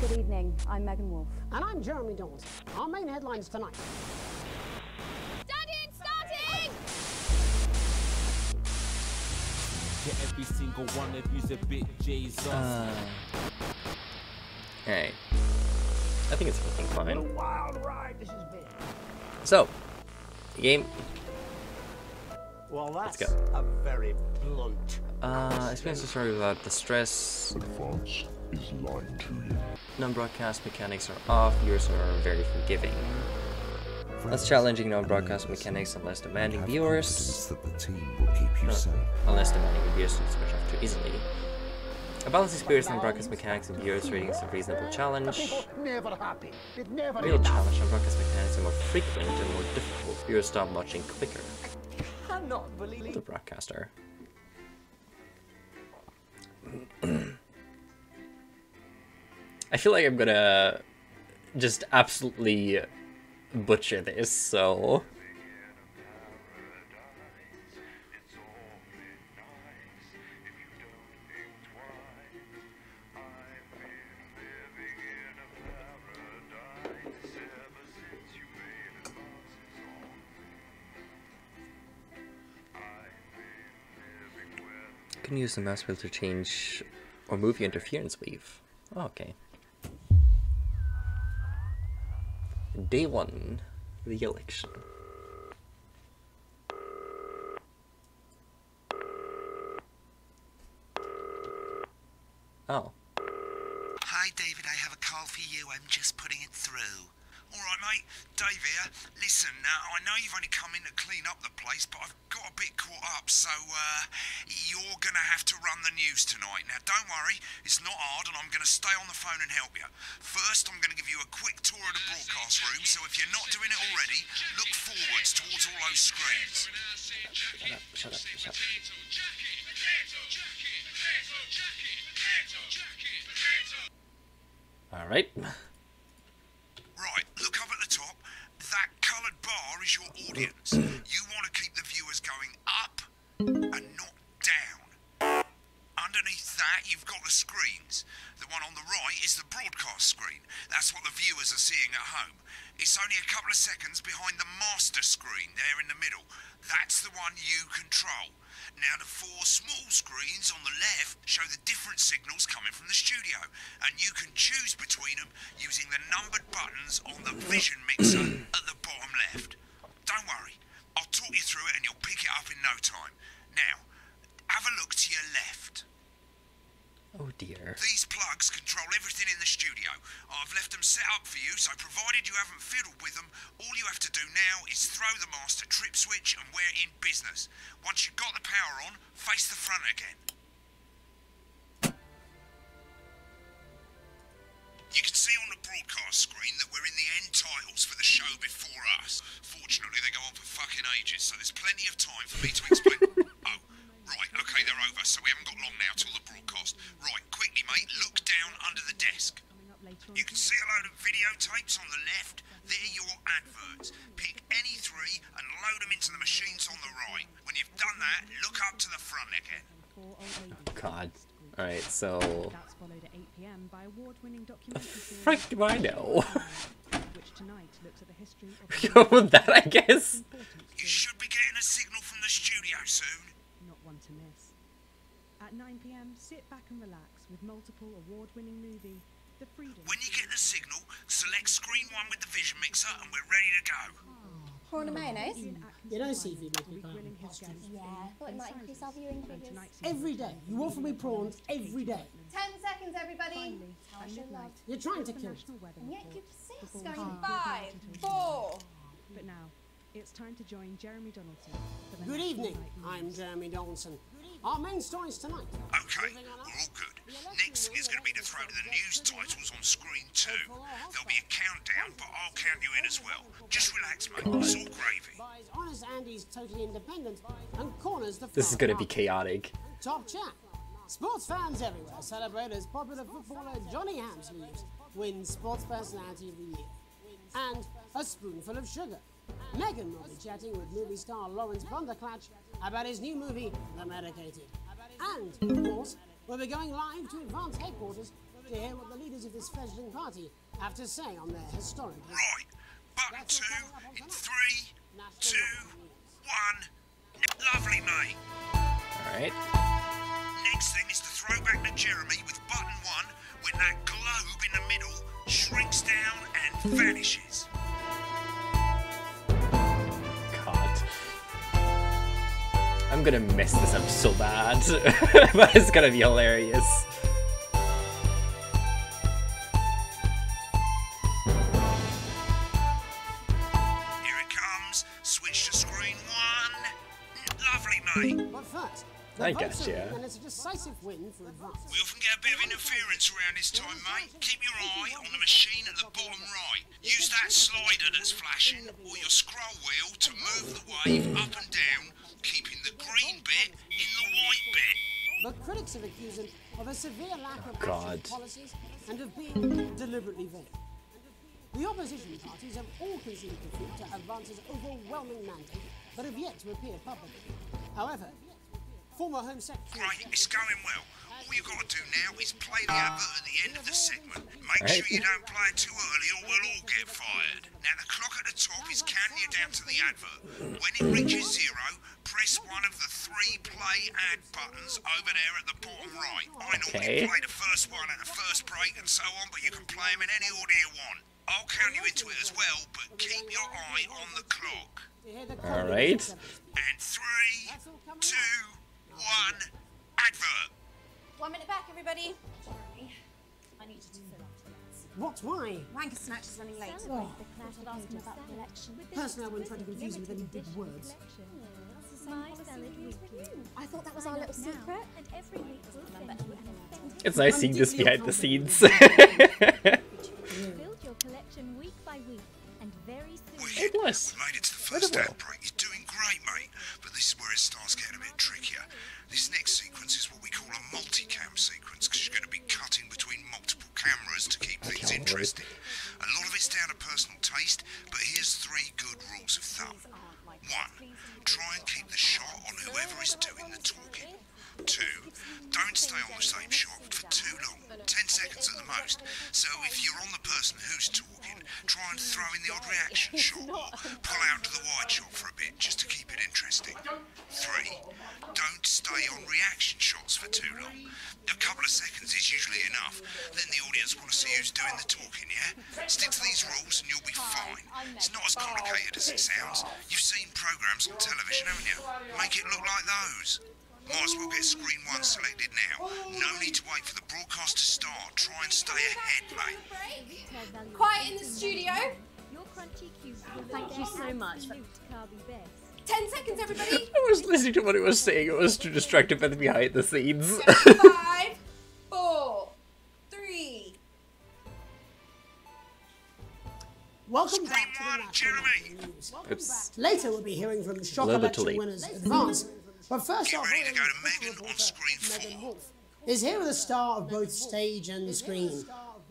Good evening, I'm Megan Wolf. And I'm Jeremy Dawes. Our main headlines tonight. Starting! Every single one of you's a bit Jesus. Hey. I think it's working fine. What a wild ride this has been. So, the game. Well, that's Let's go. a very blunt. Experience the story without the stress. Advance is lying to you. Non-broadcast mechanics are off. Viewers are very forgiving. Less challenging non-broadcast mechanics and less demanding viewers. That the team will keep you safe. Unless demanding viewers don't switch off too easily. A balanced experience in broadcast mechanics and viewers ratings a reasonable challenge. Never happy. It never Real challenge on broadcast mechanics are more frequent and more difficult. Viewers stop watching quicker. cannot believe The broadcaster. I feel like I'm gonna just absolutely butcher this, so... You can use the mouse wheel to change or move your interference wave. Oh, okay. Day 1, the election. Oh. Hi David, I have a call for you. I'm just putting it through. Alright mate, Dave here. Listen, I know you've only come in to clean up the place, but I've got a bit caught up, so you're gonna have to run the news tonight. Now don't worry, it's not hard and I'm gonna stay on the phone and help you. First, I'm gonna give you a quick tour of the broadcast room, so if you're not doing it already, look forwards towards all those screens. Shut up. Alright. Right, look up at the top. That coloured bar is your audience. You want to keep the viewers going up and not down. Underneath that, you've got the screens. The one on the right is the broadcast screen. That's what the viewers are seeing at home. It's only a couple of seconds behind the master screen there in the middle. That's the one you control. Now the 4 small screens on the left show the different signals coming from the studio, and you can choose between them using the numbered buttons on the vision mixer at the bottom left. Don't worry, I'll talk you through it and you'll pick it up in no time. Now, have a look to your left. Oh dear. These plugs control everything in the studio. I've left them set up for you, so provided you haven't fiddled with them, all you have to do now is throw the master trip switch and we're in business. Once you've got the power on, face the front again. You can see on the broadcast screen that we're in the end titles for the show before us. Fortunately, they go on for fucking ages, so there's plenty of time for me to explain. Oh, right, okay, they're over, so we haven't got long now till the broadcast. Right, quickly, mate, look down under the desk. You can see a load of videotapes on the left. They're your adverts. Pick any 3 and load them into the machines on the right. When you've done that, look up to the front again. God. Alright, so... That's followed at 8 p.m. by award-winning The documentary series. frick do I know? Which tonight looks at the history of Go with that, I guess. You should be getting a signal from the studio soon. not one to miss. At 9 p.m, sit back and relax with multiple award-winning movie, The Freedom. When you get the signal, select screen 1 with the vision mixer and we're ready to go. Prawn and mayonnaise? You know, Stevie, make me kind of hostage. Yeah, I thought it might increase our viewing figures. Every day. You offer me prawns every day. 10 seconds, everybody. Tell us your love. You're trying to kill it. And yet you persist. Going 5, 4. But now, it's time to join Jeremy Donaldson for the Good next evening. Moonlight I'm News. Jeremy Donaldson. Our main stories tonight. Okay, we're all good. Next is going to be the throw to the news titles on screen 2. There'll be a countdown, but I'll count you in as well. Just relax, mate. It's all gravy. Buys Honest Andy's Totally Independent and corners the This is gonna be chaotic. Top chat. Sports fans everywhere celebrate as popular footballer Johnny Hamsleeves wins Sports Personality of the Year. And a spoonful of sugar. Megan will be chatting with movie star Lawrence Bunderclatch about his new movie, The Medicated. And, of course, we'll be going live to Advance Headquarters to hear what the leaders of this fledgling party have to say on their historic. Right. Button 2 in 3, 2, 1. Lovely, mate. Alright. Next thing is to throw back to Jeremy with button 1 when that globe in the middle shrinks down and vanishes. God. I'm gonna mess this up so bad. But it's gonna be hilarious. Here it comes. Switch to screen 1. Lovely, mate. But first, I the votes gotcha. are in, and it's a decisive win for Advance. We often get a bit of interference around this time, mate. Keep your eye on the machine at the bottom right. Use that slider that's flashing or your scroll wheel to move the wave up and down, keeping the green bit in the white bit. But critics have accused him of a severe lack of God. action policies and of being deliberately vague. The opposition parties have all conceded defeat to Advance's overwhelming mandate, but have yet to appear publicly. However, former Home Secretary... Great, it's going well. All you've got to do now is play the advert at the end of the segment. Make Right. sure you don't play it too early or we'll all get fired. Now the clock at the top is counting you down to the advert. When it reaches 0, press one of the 3 play ad buttons over there at the bottom right. I normally Okay. play the first one at the first break and so on, but you can play them in any order you want. I'll count you into it as well, but keep your eye on the clock. All right. And 3, 2, 1, advert. 1 minute back, everybody. Sorry. I need you to fill up. What? Why? Wanker Snatch is running late. Oh. I've asked him about the collection. Personally, I wouldn't try to confuse him with any big words. I thought that was our little secret. And every week we'll send you an authentic It's nice seeing this behind the scenes. build your collection week by week. And very soon Hey, bless. We made it to the first outbreak. He's doing great, mate. But this is where it starts getting a bit trickier. This next sequence is what we call a multicam sequence, because you're going to be cutting between multiple cameras to keep things interesting. A lot of it's down to personal taste, but here's 3 good rules of thumb. 1. Try and keep the shot on whoever is doing the talking. 2. Don't stay on the same shot for too long, 10 seconds at the most. So if you're on the person who's talking, try and throw in the odd reaction shot or pull out to the wide shot for a bit just to keep it interesting. 3. Don't stay on reaction shots for too long. A couple of seconds is usually enough. Then the audience want to see who's doing the talking, yeah? Stick to these rules and you'll be fine. It's not as complicated as it sounds. You've seen programs on television, haven't you? Make it look like those. Might as well get screen 1 selected now. No need to wait for the broadcast to start. Try and stay ahead, mate. Quiet in the studio. your crunchy cubes will Thank you so much. absolute carby best. 10 seconds, everybody. I was listening to what it was saying. It was too distracted by the behind the scenes. 5, 4, 3. Welcome back to the Screen 1, National Jeremy. News. Oops. Later, we'll be hearing from shock Little election late. winners Advance. But first Get off, ready to go to Megan on screen 4. Megan Wolf is here with a star of both stage and screen.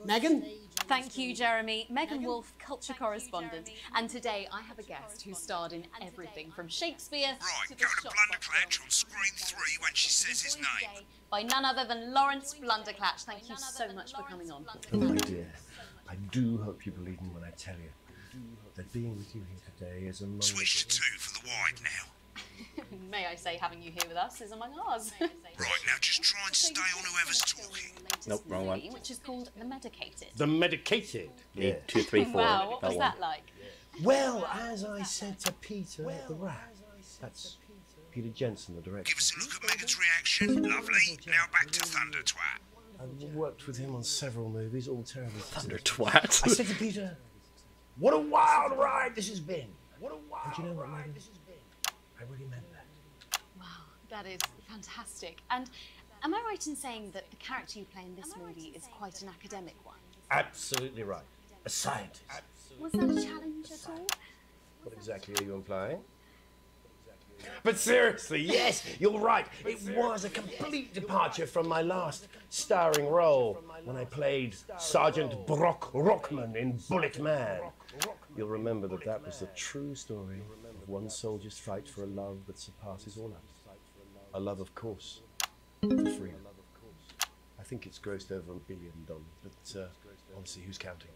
Megan? Thank you, Jeremy. Megan Wolf, culture correspondent. And today I have a guest who starred in everything from Shakespeare Right, to go the to shop Blunderclatch on screen 3 when she says his name. by none other than Lawrence Blunderclatch. Thank you so much for coming on. Oh, my dear, I do hope you believe me when I tell you that being with you here today is among Switch to 2 for the wide now. May I say, having you here with us is among ours. Right, now just try and stay on whoever's talking. Nope, wrong one. Which is called The Medicated. the medicated. Need 2, 3, 4. Wow, what that was one. that like? Well, as I said to Peter the Rat, that's Peter Jensen, the director. Give us a look at Megan's reaction. Lovely. Now back to Thunder Twat. I've worked with him on several movies, all terrible. Thunder I twat. said to Peter, "What a wild ride this has been! What a wild and you know what, Megan? I really meant that. Wow, that is fantastic. And am I right in saying that the character you play in this movie is quite an academic one? Absolutely right. A scientist. Was that a challenge at all? What exactly are you implying? But seriously, yes, you're right. It was a complete departure from my last starring role when I played Sergeant Brock Rockman in Bullet Man. You'll remember that that was the true story of one soldier's fight for a love that surpasses all others. A love, of course, for freedom. I I think it's grossed over $1 billion, but honestly, who's counting?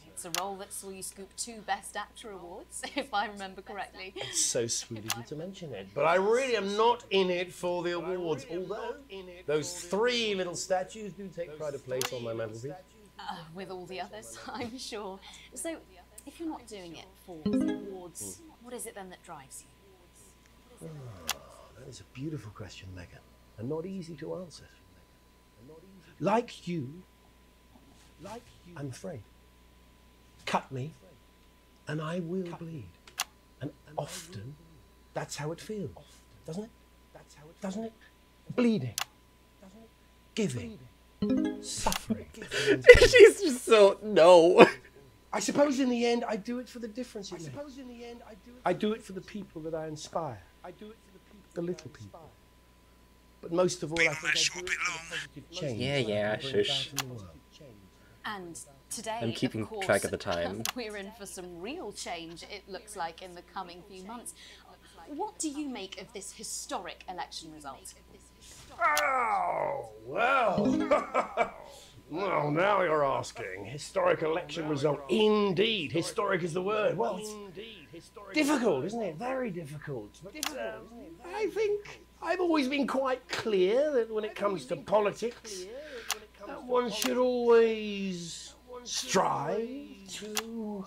It's a role that saw you scoop 2 Best Actor awards, if I remember correctly. It's so sweet of you to mention it, but I really am not in it for the awards, although those 3 little statues do take pride of place on my mantelpiece. With all the others, I'm sure. So, if you're not doing it for the awards, what is it then that drives you? Oh, that is a beautiful question, Megan, and not easy to answer. Like you, I'm afraid. Cut me, and I will bleed. And often, that's how it feels, doesn't it? Doesn't it? Bleeding. Giving. Suffering. She's just so, no. I suppose in the end, I do it for the difference it makes. I do it for the people that I inspire. The little people. But most of all, I think I do it for the positive change. Yeah, shush. And today, I'm keeping of course, track of the time. We're in for some real change, it looks like, in the coming few months. What do you make of this historic election result? Oh, well. Well, now you're asking. Historic election result. Indeed. Historic is the word. Well, it's difficult, isn't it? Very difficult. But, I think I've always been quite clear that when it comes to politics, one should always strive to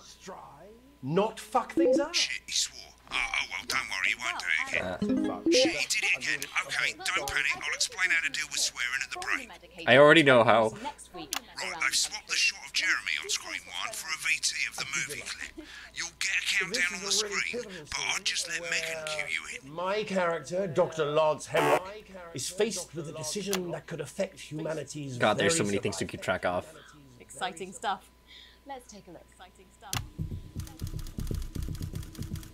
not fuck things up. Shit, he swore. Oh, well, don't worry, he won't do it again. Shit, he did it again. Okay, don't panic. I'll explain how to deal with swearing at the break. I already know how. Right, they've swapped the shot of Jeremy on screen 1 for a VT of the movie clip. You'll get a countdown on the screen, but I'll just let Megan cue you in. My character, Dr. Lod's Hemlock, is faced with a decision that could affect humanity's God, there's so very many things to keep track of. Exciting stuff. Let's take a look. Exciting stuff.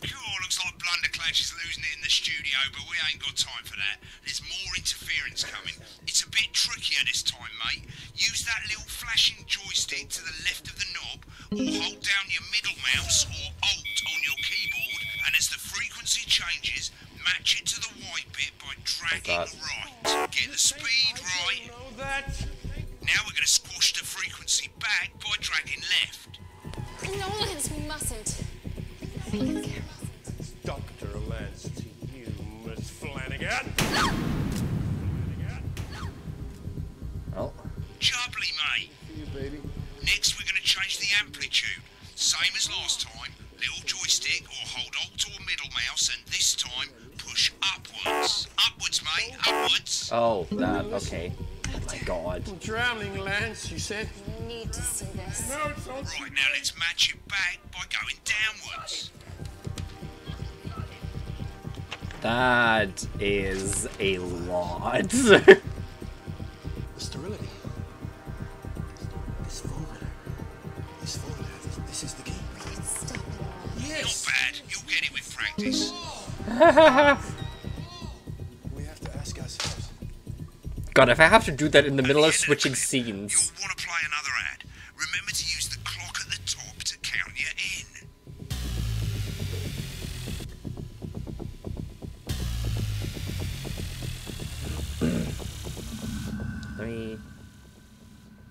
Cool, looks like Blunderclash is losing it in the studio, but we ain't got time for that. There's more interference coming. It's a bit trickier this time, mate. Use that little flashing joystick to the left of the knob, or hold down your middle mouse or Alt on your keyboard, and as the frequency changes, match it to the white bit by dragging right. Get the speed right. Now we're going to squash the frequency back by dragging left. No, Lance, we mustn't. Dr. Lance to you, Miss Flanagan. Oh. Jubbly, mate. You, baby. Next, we're going to change the amplitude. Same as last time. Little joystick or hold Alt or middle mouse, and this time push upwards. Upwards, mate. Upwards. Oh, that, okay. Oh my god. I'm drowning, Lance, you said. You need to see this. Right, now let's match it back by going downwards. That is a lot. The sterility. This formula. This is the key. Stop it. Not bad. You'll get it with practice. We have to ask ourselves. God, if I have to do that in the middle of switching scenes. You'll want to play another ad. Remember to use the clock at the top to count you in. 3,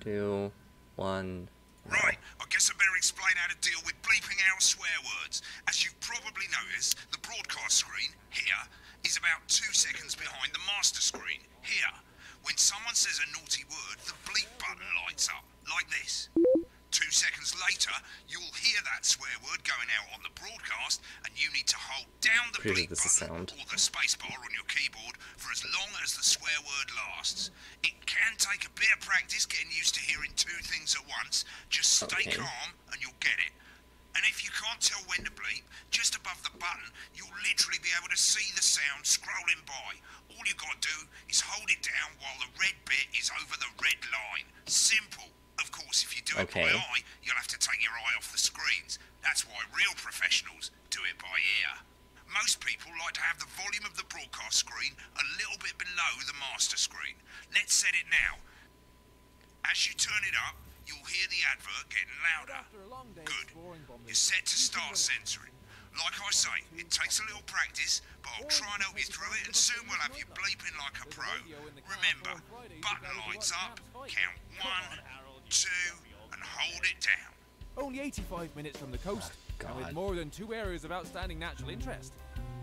2, 1. Right, I guess I better explain how to deal with bleeping out swear words. As you've probably noticed, the broadcast screen, here, is about 2 seconds behind the master screen, here. When someone says a naughty word, the bleep button lights up, like this. 2 seconds later, you'll hear that swear word going out on the broadcast, and you need to hold down the bleep button or the spacebar on your keyboard for as long as the swear word lasts. It can take a bit of practice getting used to hearing 2 things at once. Just stay calm and you'll get it. And if you can't tell when to bleep, just above the button, you'll literally be able to see the sound scrolling by. All you gotta do is hold it down while the red bit is over the red line. Simple. Of course, if you do it by eye, you'll have to take your eye off the screens. That's why real professionals do it by ear. Most people like to have the volume of the broadcast screen a little bit below the master screen. Let's set it now. As you turn it up, you'll hear the advert getting louder. Good. You're set to start censoring. Like I say, it takes a little practice, but I'll try and help you through it, and soon we'll have you bleeping like a pro. Remember, button lights up, count 1, 2, and hold it down. Only 85 minutes from the coast, and with more than 2 areas of outstanding natural interest.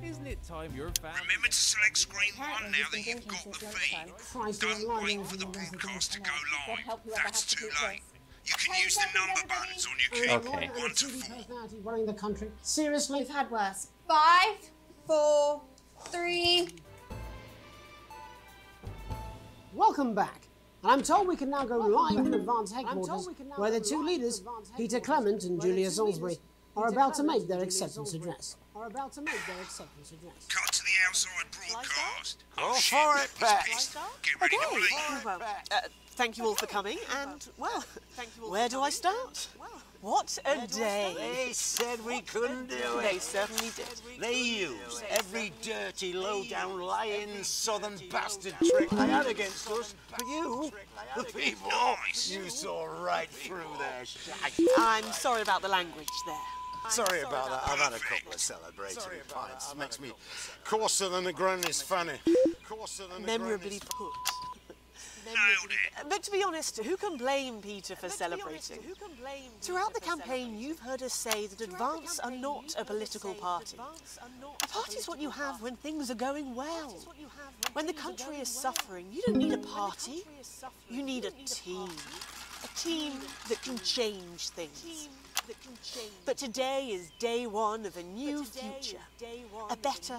Isn't it time your family... Remember to select screen 1 now that you've got the feed. Don't wait for the broadcast to go live. That's too late. You can use the number buttons on your keyboard. Okay. 1 to 4. Personality running the country. Seriously? We've had worse. 5, 4, 3. Welcome back. And I'm told we can now go live to Advance Headquarters, where the two leaders, Peter Clement and Julia Salisbury, are about to make their acceptance address. Cut to the outside broadcast. Go for it, Pat. Get ready to bleep. Well, thank you all for coming, and, well, where do I start? What a day. They said we couldn't do it. They certainly did. They used every dirty, low-down, lying, southern bastard trick they had against us. But you, the people, you saw right through their shite. I'm sorry about the language there. Sorry about that. I've had a couple of celebratory pints. Makes me coarser than the granny's fanny. Memorably put. Nailed it. But to be honest, who can blame Peter for celebrating? Throughout the campaign, you've heard us say that Advance are not a political party. A party is what you have when things are going well. When the country is suffering, you don't need a party. You need a team. A team that can change things. But today is day one of a new future. A better,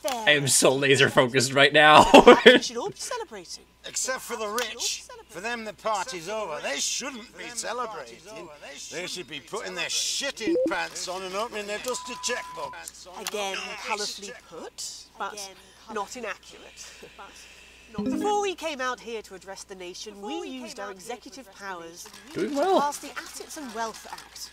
fairer... I am so laser focused right now. We should all be celebrating. Except for the rich. For them, the party's over. They shouldn't be celebrating. They should be putting their shitting pants on and opening their dusty checkbook. Again, colourfully put, but not inaccurate. Before we came out here to address the nation, we used our executive powers Doing to well. pass the Assets and Wealth Act.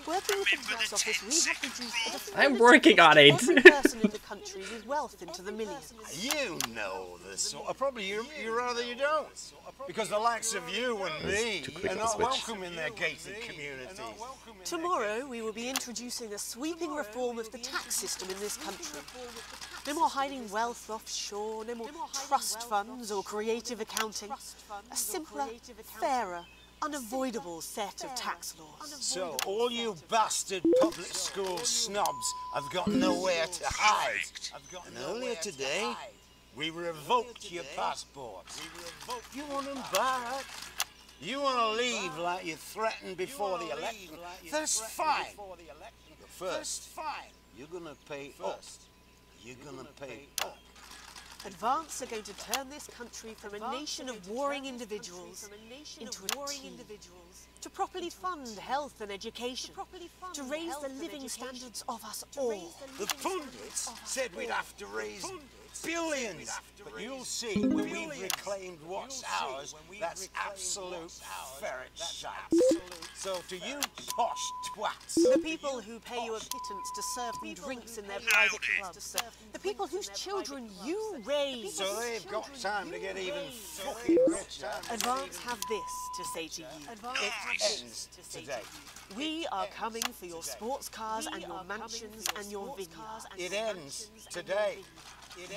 Working with the tax office, we have reduced I'm working on it. every person in the country with wealth into the millions. You know the sort of... Probably you rather you don't. Because the likes of you and me are not welcome in their gated communities. Tomorrow, we will be introducing a sweeping reform of the tax system in this country. No more hiding wealth offshore, no more trust funds or creative accounting. A simpler, fairer, unavoidable set of tax laws. So all you bastard public school snobs have got nowhere to hide. And earlier today, we revoked your passports. You want them back? You want to leave like you threatened before the election? That's fine. But first, you're going to pay up. You're going to pay up. Advance are going to turn this country from a nation of warring individuals into a team. To properly fund health and education. To raise the living standards of us all. The pundits said we'd have to raise billions. But you'll see when we've reclaimed what's ours, that's absolute ferret shite. So to you posh twats. The people who pay you a pittance to serve them drinks in their private clubs. The people whose children you raise. So they've got time to get even fucking richer. Advance have this to say to you. It ends today. We are coming for your sports cars and your mansions and your vineyards. It ends today.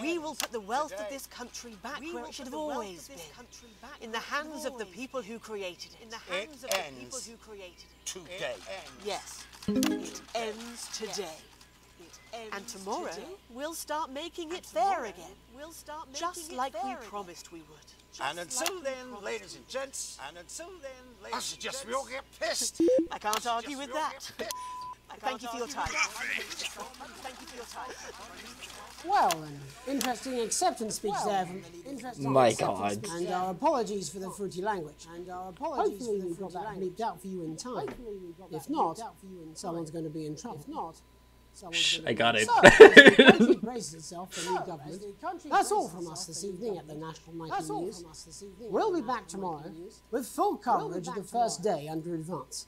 We will put the wealth of this country back where it should have always been. In the hands of the people who created it. It ends today. Yes, it ends today. And tomorrow, we'll start making it fair again. Just like we promised we would. And until then, ladies and gents, I suggest we all get pissed. I can't argue with that. Thank you for your time. Thank you for your time. Well, an interesting acceptance speech there from... My God. And our apologies for the fruity language. Hopefully we got that bleeped out for you in time. If not, someone's going to be in trouble. I got it. So, as the country braces itself for new government, that's all from us this evening at the National Nightly News. We'll be back tomorrow with full coverage of the first day under Advance.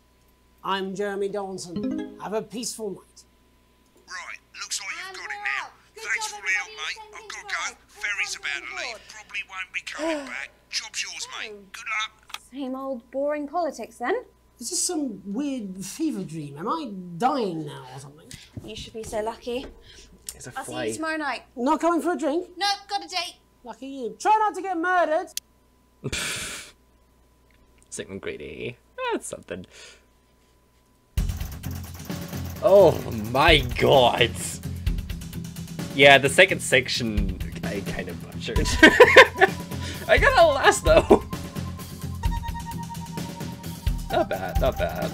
I'm Jeremy Donaldson. Have a peaceful night. Right, looks like you've got it now. Thanks for the help, mate. I've got to go. Ferry's about to leave. Probably won't be coming back. Job's yours, mate. Good luck. Same old boring politics then. Is this some weird fever dream? Am I dying now or something? You should be so lucky. It's a I'll fly. see you tomorrow night. Not coming for a drink? No, got a date. Lucky you. Try not to get murdered. Sigmund Grady. That's something. Oh my god. Yeah, the second section I kind of butchered. I got a last though. Not bad, not bad.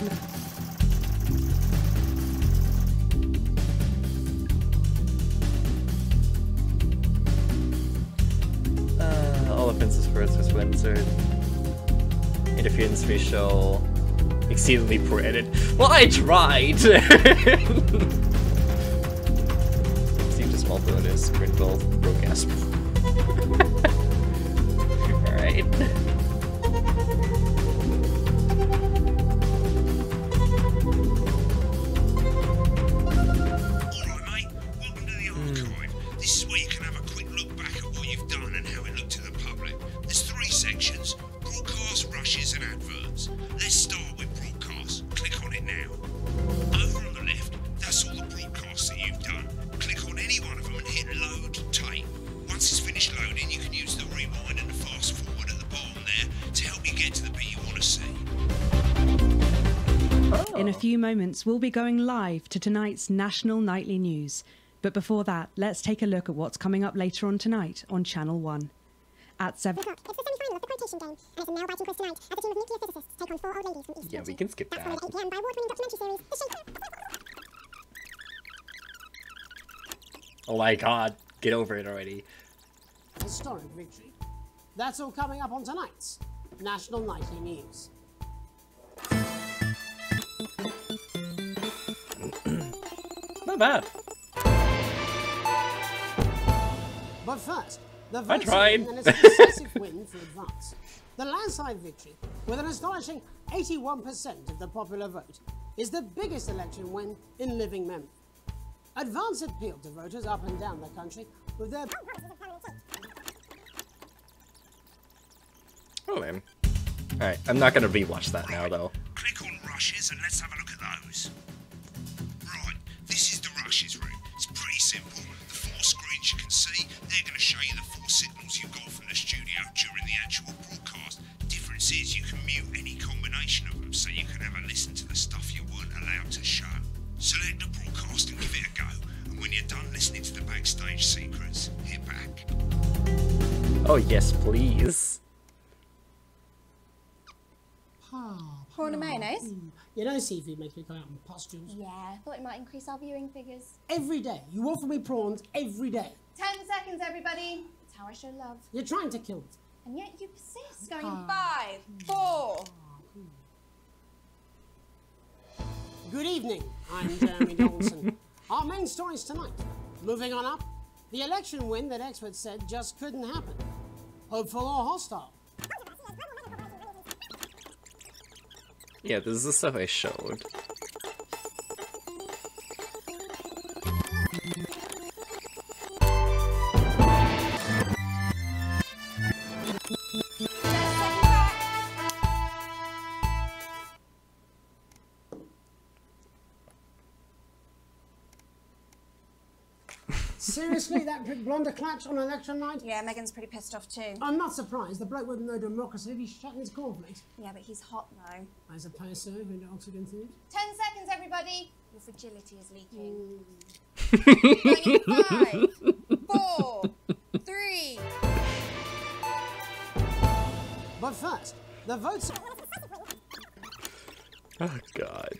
All offensive words was Windsor. Interference ratio. Exceedingly poor edit. Well, I tried! Received a small bonus. Grinwell broadcast. Alright. This is where you can have a quick look back at what you've done and how it looked to the public. There's 3 sections: broadcast, rushes and adverts. Let's start with broadcast. Click on it now. Over on the left, that's all the broadcasts that you've done. Click on any one of them and hit load tape. Once it's finished loading, you can use the rewind and the fast forward at the bottom there to help you get to the bit you want to see. In a few moments, we'll be going live to tonight's national nightly news. But before that, let's take a look at what's coming up later on tonight on Channel 1. At 7 o'clock, it's the semi-final of the quotation game, and it's a nail-biting quiz tonight as a team of nuclear physicists take on 4 old ladies from East Yeah, we can skip that. That's followed at 8 p.m. by award-winning documentary series, The Shape. Oh my god, get over it already. Historic victory. That's all coming up on tonight's National Nightly News. Not bad. But first, the I votes tried. and it's a decisive win for Advance. The landslide victory, with an astonishing 81% of the popular vote, is the biggest election win in living memory. Advance appealed to voters up and down the country with their... Oh man. Alright, I'm not gonna rewatch that now though. Click on rushes and let's have a look at those. Right, this is the rushes room. It's pretty simple. The 4 screens you can see, they're going to show you the 4 signals you got from the studio during the actual broadcast. Difference is you can mute any combination of them, so you can have a listen to the stuff you weren't allowed to show. Select the broadcast and give it a go, and when you're done listening to the backstage secrets, hit back. Oh yes, please. Prawn and mayonnaise? You know seafood makes me go out in pustules. Yeah, I thought it might increase our viewing figures. Every day. You offer me prawns every day. 10 seconds, everybody. It's how I show love. You're trying to kill it. And yet you persist. Going in 5, 4. Good evening, I'm Jeremy Donaldson. Our main stories tonight. Moving on up, the election win that experts said just couldn't happen. Hopeful or hostile? Yeah, this is the stuff I showed. Seriously, that prick blonde clutch on election night? Yeah, Megan's pretty pissed off too. I'm not surprised. The bloke with no democracy, he's shutting his cornflakes. Yeah, but he's hot though. I suppose so, who knocks against it? 10 seconds, everybody. Your fragility is leaking. 5, 4, 3. But first, the votes... Oh god.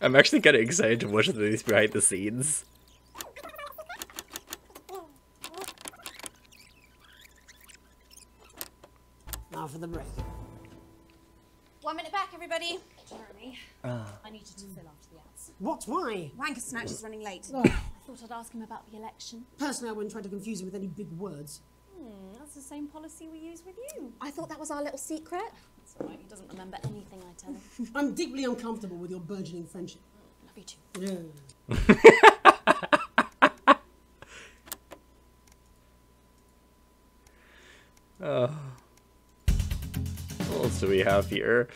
I'm actually kind of excited to watch these behind the scenes. Now for the break. 1 minute back, everybody. Jeremy, I need you to fill after the ads. What? Why? Wanker Snatch is running late. Oh. I thought I'd ask him about the election. Personally, I wouldn't try to confuse him with any big words. That's the same policy we use with you. I thought that was our little secret. That's all right, he doesn't remember anything I tell him. I'm deeply uncomfortable with your burgeoning friendship. Love you too. Yeah. Oh. A little do we have here?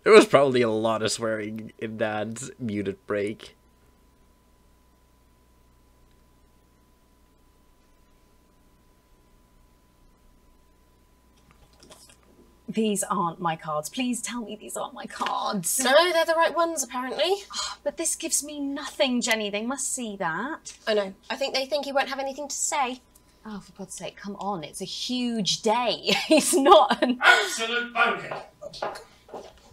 There was probably a lot of swearing in that muted break. These aren't my cards. Please tell me these aren't my cards. No, they're the right ones, apparently. Oh, but this gives me nothing, Jenny. They must see that. I know. I think they think he won't have anything to say. Oh, for God's sake, come on. It's a huge day. He's not an... Absolute bonehead.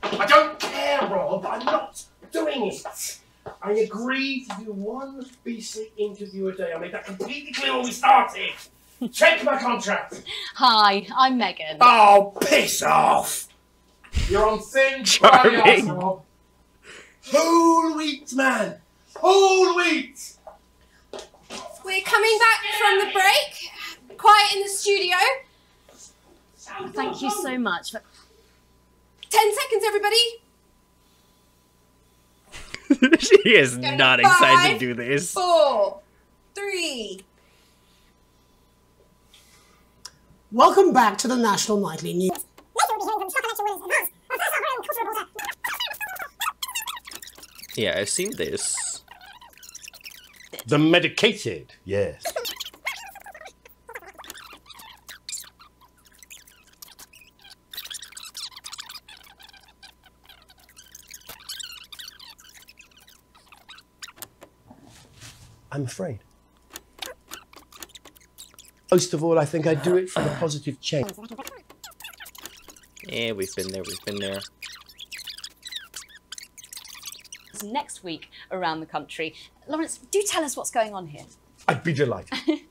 I don't care, Rob. I'm not doing it. I agreed to do one BC interview a day. I made that completely clear when we started. Check my contract. Hi, I'm Megan. Oh, piss off. You're on thin ice, Rob. Whole wheat, man. Whole wheat. We're coming back from the break. Quiet in the studio. Thank you so much. 10 seconds, everybody. She is not excited to do this. 4, 3. Welcome back to the National Nightly News. Yeah, I've seen this. The medicated, yes. I'm afraid. Most of all, I think I'd do it for the positive change. Yeah, we've been there, Next week around the country. Lawrence, do tell us what's going on here. I'd be delighted.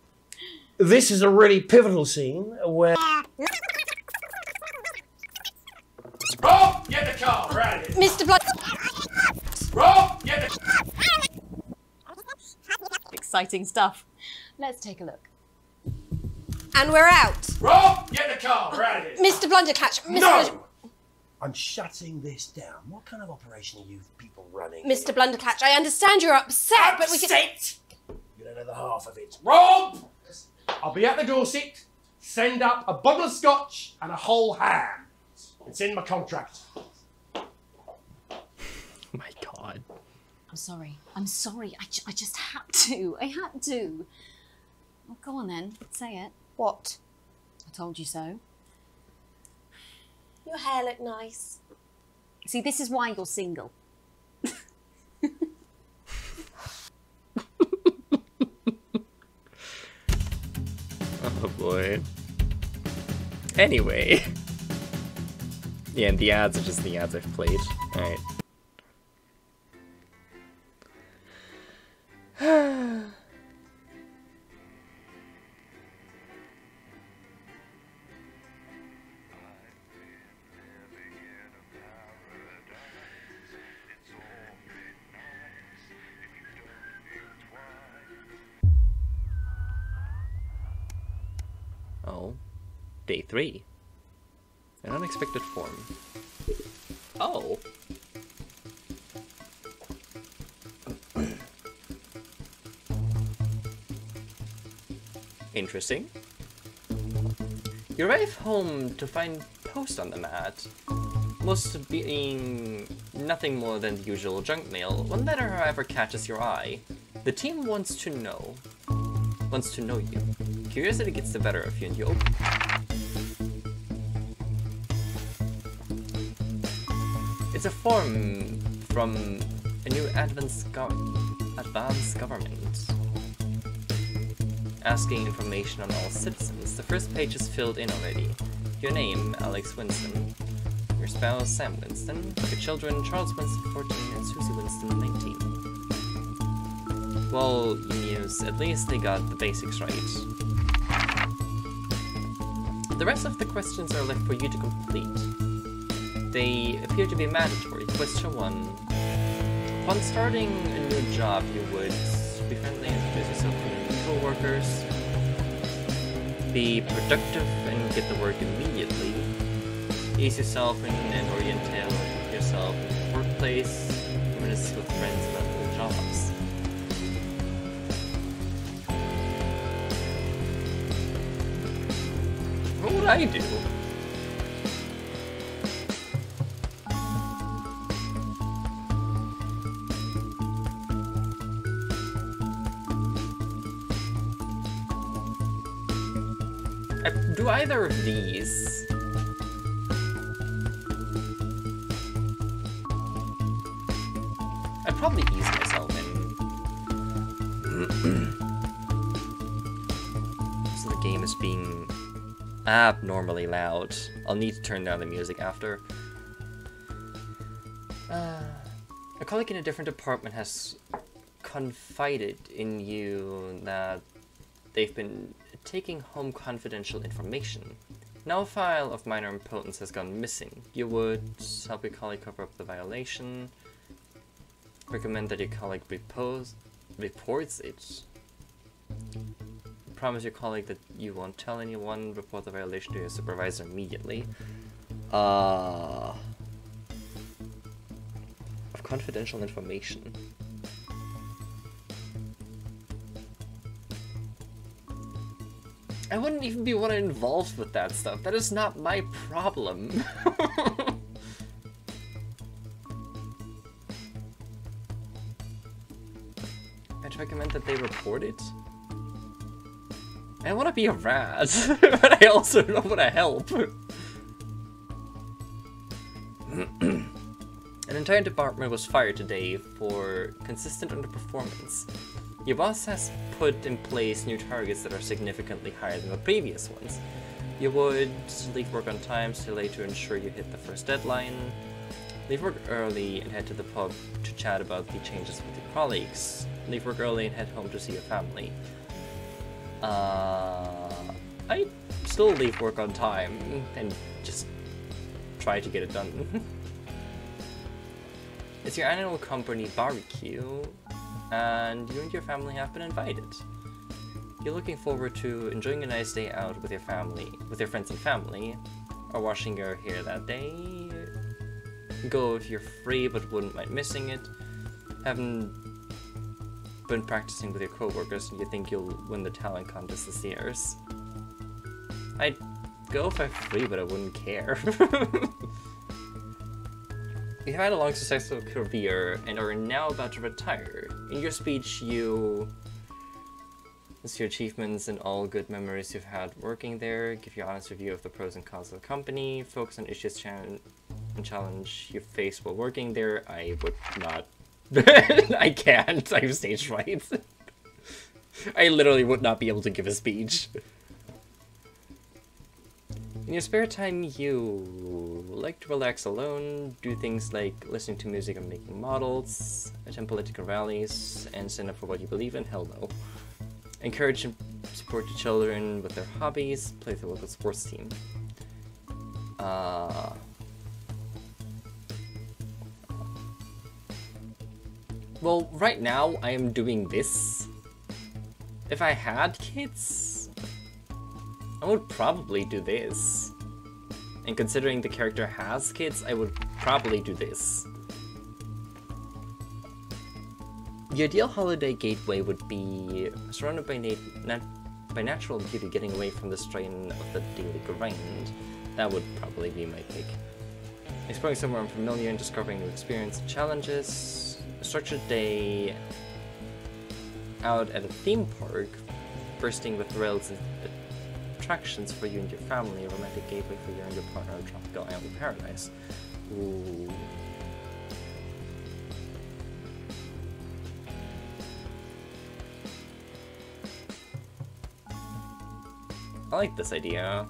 This is a really pivotal scene where... Rob, get the car, we're out of here. Mr. Blood... Rob, get the... Exciting stuff. Let's take a look. And we're out. Rob, get the car, we're out of here. Mr. Blunderclatch. No! I'm shutting this down. What kind of operation are you people running? Mr. Blunderclatch, I understand you're upset, but we can... Upset? You don't know the half of it. Rob! I'll be at the Dorset. Send up a bottle of scotch and a whole ham. It's in my contract. My God. I'm sorry. I'm sorry. I just had to. I had to. Well, go on then. Say it. What? I told you so. Your hair looked nice. See, this is why you're single. Oh boy. Anyway. Yeah, and the ads are just the ads I've played. Alright. Oh. Day 3. An unexpected form. Oh. Interesting. You arrive home to find post on the mat. Most being nothing more than the usual junk mail. One letter, however, catches your eye. The team wants to know you. Curiosity gets the better of you and you open. It's a form from a new advanced government. Asking information on all citizens. The first page is filled in already. Your name, Alex Winston. Your spouse, Sam Winston. Your children, Charles Winston, 14, and Susie Winston, 19. Well, yes, at least they got the basics right. The rest of the questions are left for you to complete. They appear to be mandatory. Question 1. Upon starting a new job, you would be friendly, introduce yourself to new co-workers, be productive and get to work immediately, ease yourself in and orientate yourself in the workplace, reminisce with friends about new jobs. What would I do? Do either of these... I'd probably ease myself in. So the game is being abnormally loud. I'll need to turn down the music after. A colleague in a different department has confided in you that they've been taking home confidential information. Now a file of minor importance has gone missing. You would help your colleague cover up the violation. Recommend that your colleague reports it. Promise your colleague that you won't tell anyone. Report the violation to your supervisor immediately. Of confidential information. I wouldn't even be one involved with that stuff. That is not my problem. I'd recommend that they report it. I want to be a rat, but I also don't want to help. An entire department was fired today for consistent underperformance. Your boss has put in place new targets that are significantly higher than the previous ones. You would leave work on time, stay late to ensure you hit the first deadline. Leave work early and head to the pub to chat about the changes with your colleagues. Leave work early and head home to see your family. I still leave work on time and just try to get it done. It's your annual company barbecue, and you and your family have been invited. You're looking forward to enjoying a nice day out with your family, with your friends and family, or washing your hair that day. Go if you're free but wouldn't mind missing it. Haven't been practicing with your coworkers and you think you'll win the talent contest this year. I'd go if I'm free, but I wouldn't care. You've had a long successful career and are now about to retire. In your speech, you list your achievements and all good memories you've had working there, give your honest review of the pros and cons of the company, focus on issues and challenge you face while working there. I would not. I can't. I have stage fright. I literally would not be able to give a speech. In your spare time, you like to relax alone, do things like listening to music and making models, attend political rallies, and stand up for what you believe in? Hell no. Encourage and support your children with their hobbies, play with the local sports team. Well, right now, I am doing this. If I had kids, I would probably do this. And considering the character has kids, I would probably do this. The ideal holiday gateway would be surrounded by natural beauty, getting away from the strain of the daily grind. That would probably be my pick. Exploring somewhere unfamiliar and discovering new experience and challenges. A structured day out at a theme park, bursting with thrills and attractions for you and your family, a romantic gateway for you and your partner, a tropical island paradise. Ooh. I like this idea.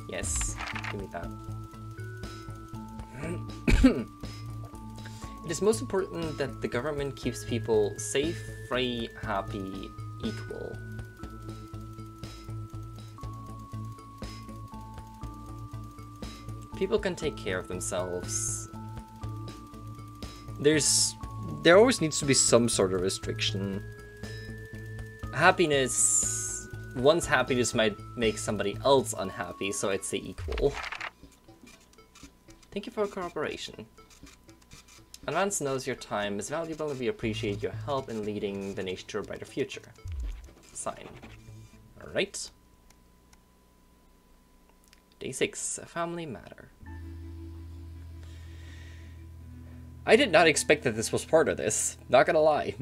Yes, give me that. It is most important that the government keeps people safe, free, happy, equal. People can take care of themselves. There always needs to be some sort of restriction. Happiness, one's happiness might make somebody else unhappy, so I'd say equal. Thank you for your cooperation. Advance knows your time is valuable and we appreciate your help in leading the nation to a brighter future. Sign. Alright. Day 6, a family matter. I did not expect that this was part of this, not gonna lie.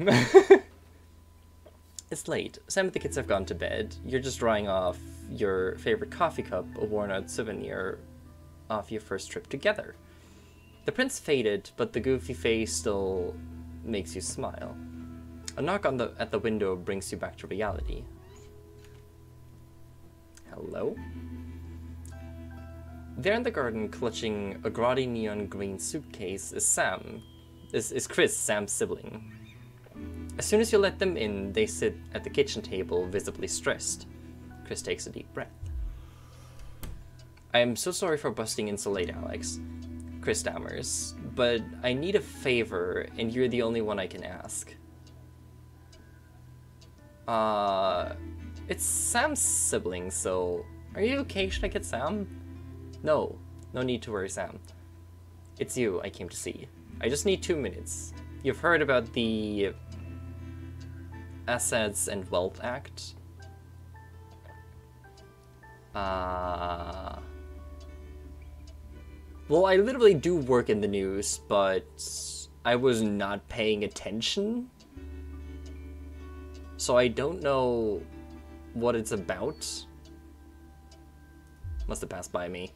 It's late. Some of the kids have gone to bed. You're just drying off your favorite coffee cup, a worn-out souvenir of your first trip together. The prints faded, but the goofy face still makes you smile. A knock at the window brings you back to reality. Hello? There in the garden, clutching a grotty neon green suitcase, is Chris, Sam's sibling. As soon as you let them in, they sit at the kitchen table, visibly stressed. Chris takes a deep breath. I am so sorry for busting in so late, Alex. Chris stammers, but I need a favor, and you're the only one I can ask. It's Sam's sibling, so are you okay? Should I get Sam? No need to worry, Sam. It's you I came to see. I just need 2 minutes. You've heard about the Assets and Wealth Act? Well, I literally do work in the news, but I was not paying attention. So I don't know what it's about. Must have passed by me.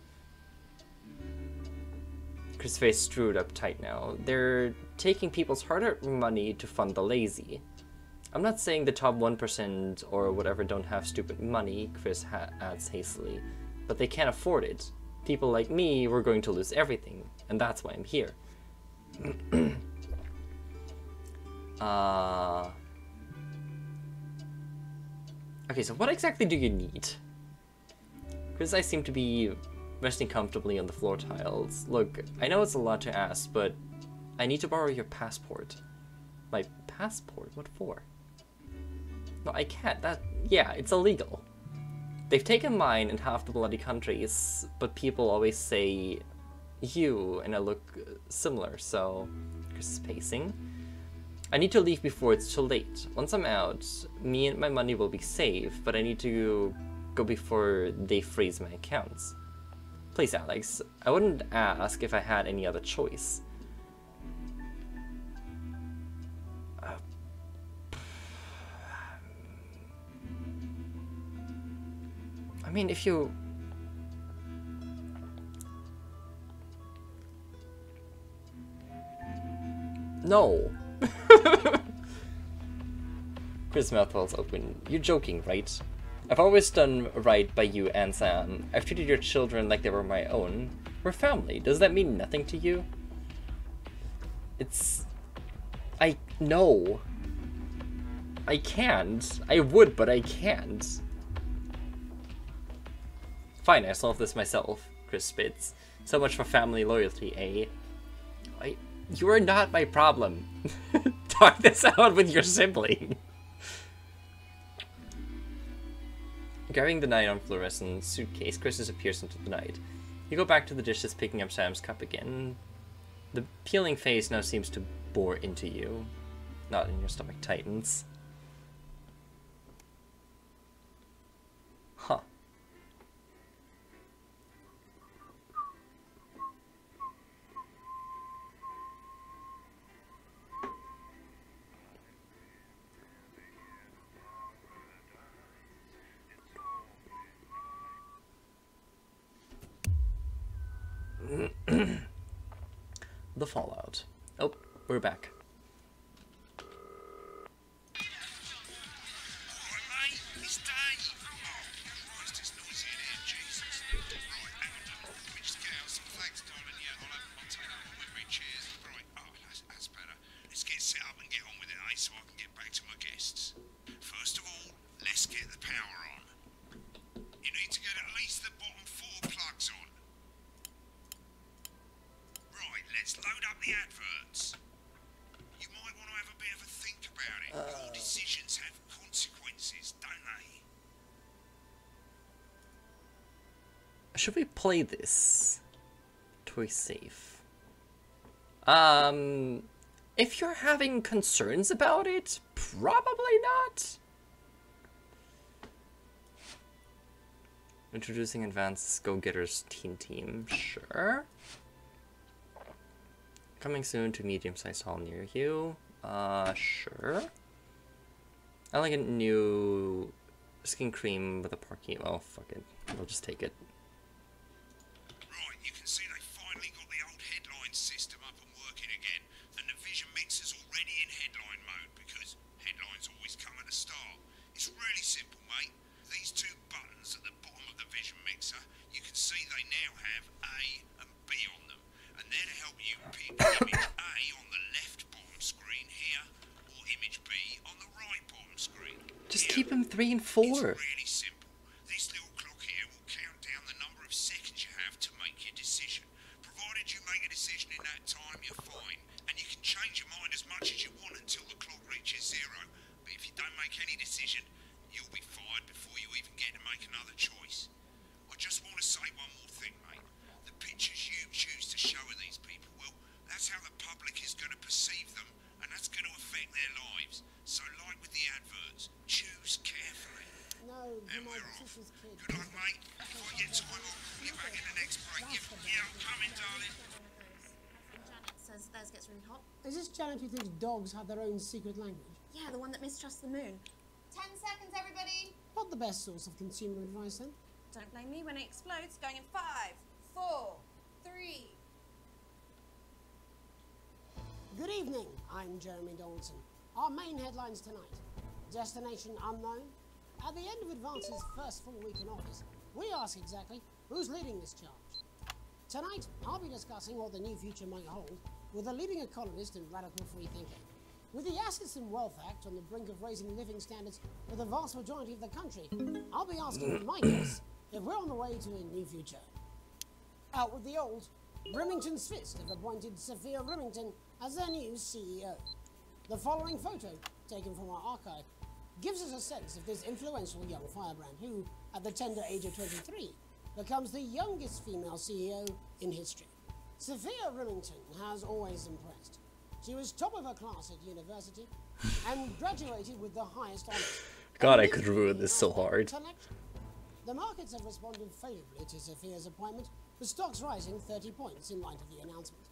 Chris' face screwed up tight now. They're taking people's hard-earned money to fund the lazy. I'm not saying the top 1% or whatever don't have stupid money, Chris adds hastily, but they can't afford it. People like me, we're going to lose everything, and that's why I'm here. Okay, so what exactly do you need? Chris, I seem to be resting comfortably on the floor tiles. Look, I know it's a lot to ask, but I need to borrow your passport. My passport? What for? No, I can't. Yeah, it's illegal. They've taken mine in half the bloody countries, but people always say you, and I look similar, so Chris is pacing. I need to leave before it's too late. Once I'm out, me and my money will be safe, but I need to go before they freeze my accounts. Please, Alex, I wouldn't ask if I had any other choice. I mean, if you... No! Chris' mouth falls open. You're joking, right? I've always done right by you and Sam. I've treated your children like they were my own. We're family. Does that mean nothing to you? It's... No. I can't. I would, but I can't. Fine, I solved this myself, Chris spits. So much for family loyalty, eh? You are not my problem. Talk this out with your sibling. Grabbing the nylon fluorescent suitcase, Chris disappears into the night. You go back to the dishes, picking up Sam's cup again. The peeling face now seems to bore into you. Not in your stomach tightens. Huh. The fallout. Oh, we're back. Let's get set up and get on with it, eh, so I can get back to my guests. First of all, let's get the power on. You need to get at least the bottom 4 plugs on. Right, let's load up the adverts. You might want to have a bit of a think about it. Your decisions have consequences, don't they? Should we play this? Toy safe. If you're having concerns about it, probably not. Introducing Advanced Go-Getters Teen Team, sure. Coming soon to medium-sized hall near you, sure. I like a new skin cream with a parking. Oh, fuck it. We'll just take it. Right, you can see they finally got the old headline system up and working again, and the vision mixer's already in headline mode because headlines always come at the start. It's really simple, mate. These two buttons at the bottom of the vision mixer, you can see they now have A and B on them, and they're to help you pick image A on the left bottom screen here, or image B on the right bottom screen. Just keep them 3 and 4. It's really simple. This little clock here will count down the number of seconds you have to make your decision. Provided you make a decision in that time, you're fine. And you can change your mind as much as you want until the clock reaches 0. But if you don't make any decision, you'll be fired before you even get to make another choice. I just want to say one more thing, mate. The pictures you choose to show of these people, well, that's how the public is going to perceive them, and that's going to affect their lives. So like with the adverts, choose carefully. No, And we're off. Good luck, mate. If I get time, I'll call you back in the next break. Yeah, I'm coming, darling. Janet says theirs gets really hot. Is this Janet who thinks dogs have their own secret language? Yeah, the one that mistrusts the moon. 10 seconds, everybody. Not the best source of consumer advice, then. Don't blame me when it explodes. Going in 5, 4, 3. Good evening. I'm Jeremy Donaldson. Our main headlines tonight. Destination unknown. At the end of Advance's first full week in office, we ask exactly who's leading this charge. Tonight, I'll be discussing what the new future might hold with a leading economist and radical free thinker. With the Assets and Wealth Act on the brink of raising living standards for the vast majority of the country, I'll be asking my guests if we're on the way to a new future. Out with the old, Remington's Fist have appointed Sophia Remington as their new CEO. The following photo, taken from our archive, gives us a sense of this influential young firebrand who, at the tender age of 23, becomes the youngest female CEO in history. Sophia Remington has always impressed. She was top of her class at university and graduated with the highest honors. God, I could ruin this so hard. The markets have responded favorably to Sophia's appointment, with stocks rising 30 points in light of the announcement.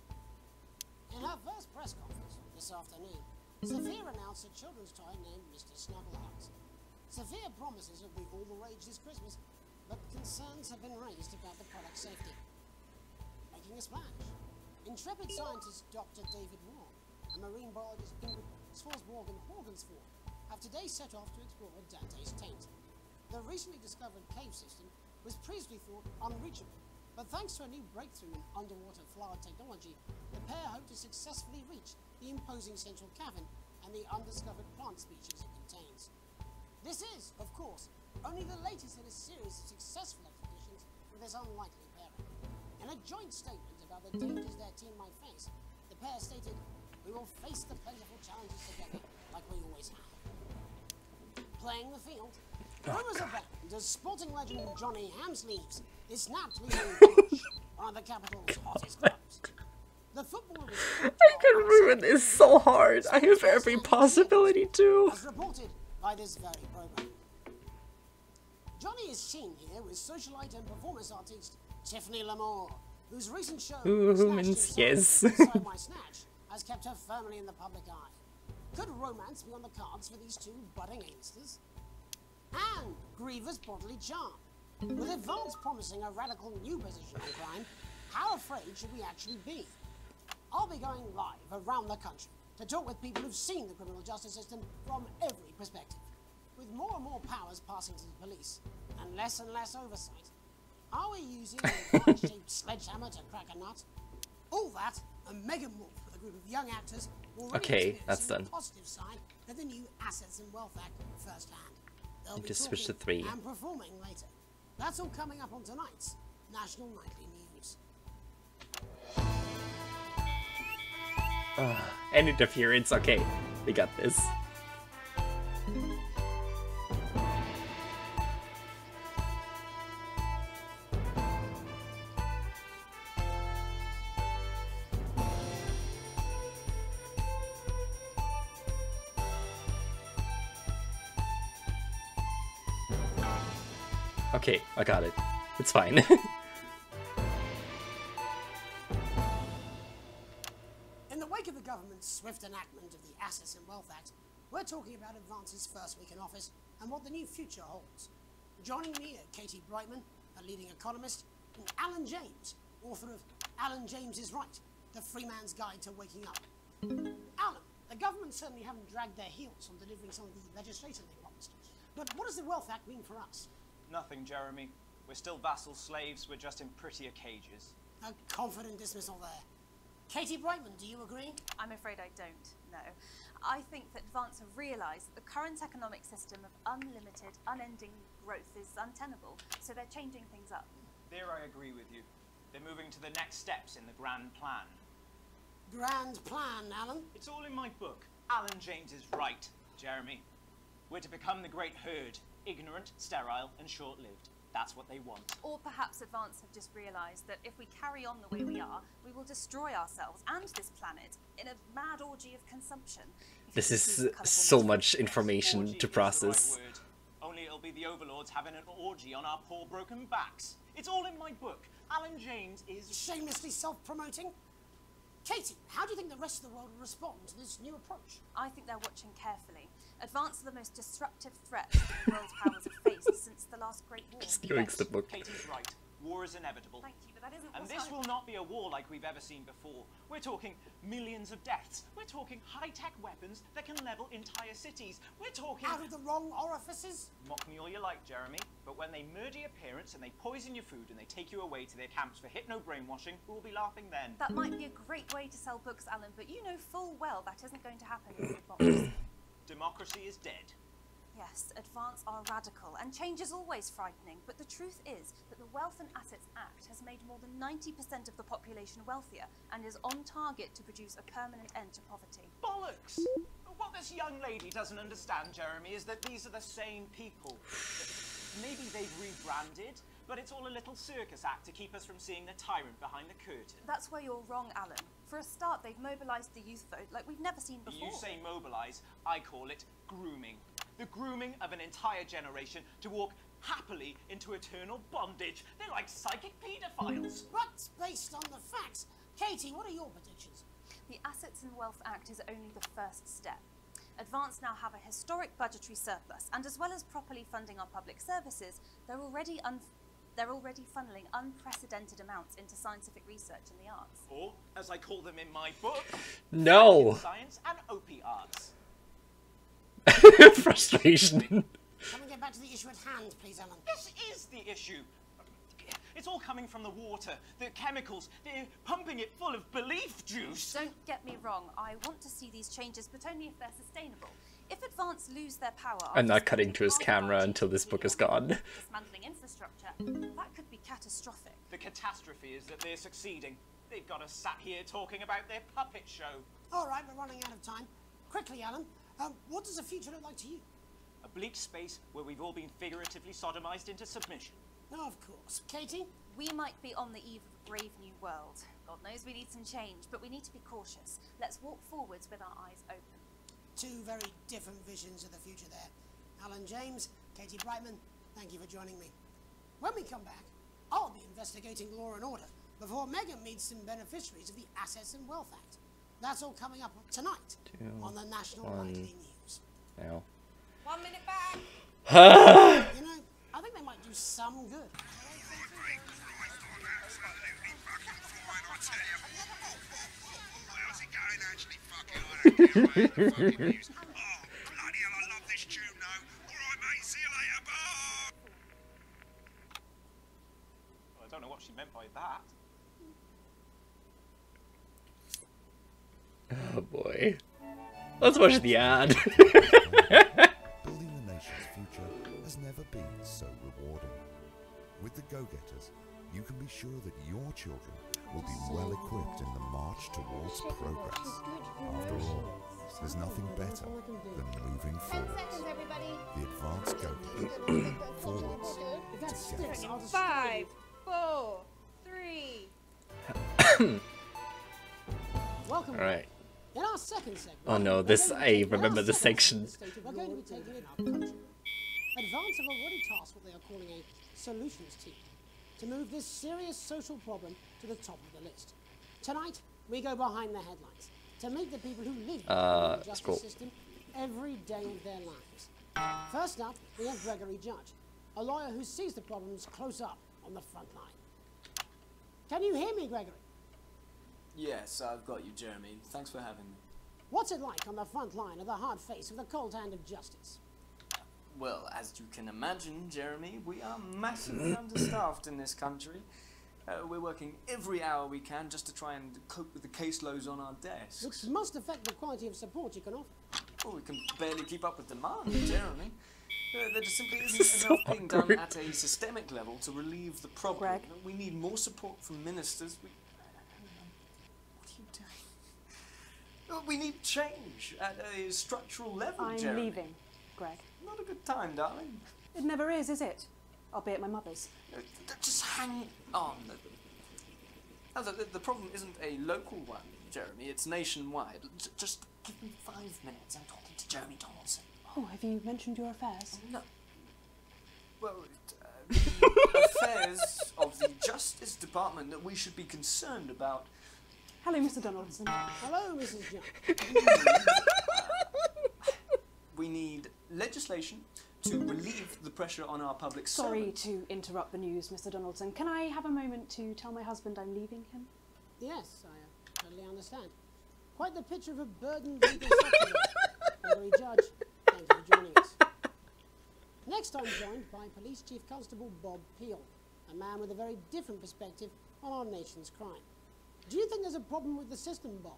In her first press conference this afternoon, Sophia announced a children's toy named Mr. Snuggleheart. Sophia promises it'll be all the rage this Christmas, but concerns have been raised about the product's safety. Making a splash, intrepid scientist Dr. David Warren and marine biologist Ingrid Swarsborg and Horgensford have today set off to explore Dante's taint. The recently discovered cave system was previously thought unreachable, but thanks to a new breakthrough in underwater flower technology, the pair hope to successfully reach the imposing central cavern and the undiscovered plant species it contains. This is, of course, only the latest in a series of successful expeditions with this unlikely pairing. In a joint statement about the dangers their team might face, the pair stated, "We will face the plentiful challenges together like we always have." Playing the field, rumours abound as sporting legend Johnny Hamsleeves is snapped leaving Bush, one of the capital's hottest clubs. The footballer I can ruin this so hard. I have every possibility to. as reported by this very program. Johnny is seen here with socialite and performance artist Tiffany Lamore, whose recent show Yes. Inside My Snatch has kept her firmly in the public eye. Could romance be on the cards for these two budding A-listers? And grievous bodily charm. With Advance promising a radical new position on crime, how afraid should we actually be? I'll be going live around the country to talk with people who've seen the criminal justice system from every perspective. With more and more powers passing to the police, and less oversight, are we using a large-shaped sledgehammer to crack a nut? All that, and mega more with a group of young actors already Okay, that's experiencing done. the positive side of the new Assets and Wealth Act firsthand. They'll be Just switch to talking 3. and performing later. That's all coming up on tonight's National Nightly News. And interference. Okay, we got this. Okay, I got it. It's fine. In the wake of the government's swift enactment of the Assets and Wealth Act, we're talking about Advance's first week in office and what the new future holds. Joining me are Katie Brightman, a leading economist, and Alan James, author of Alan James is Right, the Free Man's Guide to Waking Up. Alan, the government certainly haven't dragged their heels on delivering some of the legislation they promised. But what does the Wealth Act mean for us? Nothing, Jeremy. We're still vassal slaves, we're just in prettier cages. A confident dismissal there. Katie Brightman, do you agree? I'm afraid I don't, no. I think that Advance have realised that the current economic system of unlimited, unending growth is untenable, so they're changing things up. There I agree with you. They're moving to the next steps in the grand plan. Grand plan, Alan? It's all in my book. Alan James is right, Jeremy. We're to become the great herd, ignorant, sterile, and short-lived. That's what they want. Or perhaps Advance have just realised that if we carry on the way we are, we will destroy ourselves and this planet in a mad orgy of consumption. This is so much information to process. Right word. Only it'll be the overlords having an orgy on our poor broken backs. It's all in my book. Alan James is... Shamelessly self-promoting? Katie, how do you think the rest of the world will respond to this new approach? I think they're watching carefully. Advance are the most disruptive threat the world's powers have faced since the last Great War. Just the book. Katie's right. War is inevitable. Thank you, but that isn't and this will not be a war like we've ever seen before. We're talking millions of deaths. We're talking high-tech weapons that can level entire cities. We're talking... Out of the wrong orifices? Mock me all you like, Jeremy, but when they murder your parents and they poison your food and they take you away to their camps for hypno-brainwashing, we'll be laughing then. That might be a great way to sell books, Alan, but you know full well that isn't going to happen in democracy. Democracy is dead. Yes, Advance are radical, and change is always frightening, but the truth is that the Wealth and Assets Act has made more than 90% of the population wealthier, and is on target to produce a permanent end to poverty. Bollocks! What this young lady doesn't understand, Jeremy, is that these are the same people. Maybe they've rebranded, but it's all a little circus act to keep us from seeing the tyrant behind the curtain. That's where you're wrong, Alan. For a start, they've mobilised the youth vote like we've never seen before. You say mobilise, I call it grooming. The grooming of an entire generation to walk happily into eternal bondage. They're like psychic paedophiles. But based on the facts, Katie, what are your predictions? The Assets and Wealth Act is only the first step. Advance now have a historic budgetary surplus, and as well as properly funding our public services, they're already funneling unprecedented amounts into scientific research and the arts. Or, as I call them in my book, no. Science and OP arts. Frustration. Can we get back to the issue at hand, please, Alan? This is the issue. It's all coming from the water, the chemicals. They're pumping it full of belief juice. Don't get me wrong. I want to see these changes, but only if they're sustainable. If Advance lose their power... I'm not cutting to his camera until this book is gone. Dismantling infrastructure, that could be catastrophic. The catastrophe is that they're succeeding. They've got us sat here talking about their puppet show. All right, we're running out of time. Quickly, Alan, what does the future look like to you? A bleak space where we've all been figuratively sodomized into submission. No, of course. Katie? We might be on the eve of a brave new world. God knows we need some change, but we need to be cautious. Let's walk forwards with our eyes open. Two very different visions of the future there. Alan James, Katie Brightman, thank you for joining me. When we come back, I'll be investigating law and order before Megan meets some beneficiaries of the Assets and Wealth Act. That's all coming up tonight on the National Nightly News. Now. 1 minute back. You know, I think they might do some good. How's it going, actually? Fucking, I don't care about the fucking news. Oh, bloody hell, I love this tune, though. All right, mate, see you later, bye. Well, I don't know what she meant by that. Oh boy. Let's watch the ad. Building the nation's future has never been so rewarding. With the Go-Getters, you can be sure that your children will be well equipped in the march towards progress. After all, there's nothing better than moving forwards. The Advanced Go-Getters. Forwards together. 5, 4, 3. Welcome. All right. In our second segment, Oh no, this I remember this section. we're going to be taking in our country. Advance have already tasked what they are calling a solutions team to move this serious social problem to the top of the list. Tonight, we go behind the headlines to make the people who live in the justice system every day of their lives. First up, we have Gregory Judge, a lawyer who sees the problems close up on the front line. Can you hear me, Gregory? Yes, I've got you, Jeremy. Thanks for having me. What's it like on the front line of the hard face of the cold hand of justice? Well, as you can imagine, Jeremy, we are massively understaffed in this country. We're working every hour we can just to try and cope with the caseloads on our desks. Which must affect the quality of support you can offer. Well, we can barely keep up with demand, Jeremy. There just simply isn't enough being done at a systemic level to relieve the problem. Greg? We need more support from ministers. What are you doing? We need change at a structural level, I'm Jeremy. leaving, Greg. Not a good time, darling. It never is it? I'll be at my mother's. Just hang on. The problem isn't a local one, Jeremy. It's nationwide. Just give me 5 minutes. I'm talking to Jeremy Donaldson. Oh, have you mentioned your affairs? No. Well, the affairs of the Justice Department that we should be concerned about. Hello, Mr. Donaldson. Hello, Mrs. Young. We need legislation to relieve the pressure on our public Sorry servants. to interrupt the news, Mr. Donaldson. Can I have a moment to tell my husband I'm leaving him? Yes, I totally understand. Quite the picture of a burdened legal sector. Gregory Judge, thank you for joining us. Next, I'm joined by Police Chief Constable Bob Peel, a man with a very different perspective on our nation's crime. Do you think there's a problem with the system, Bob?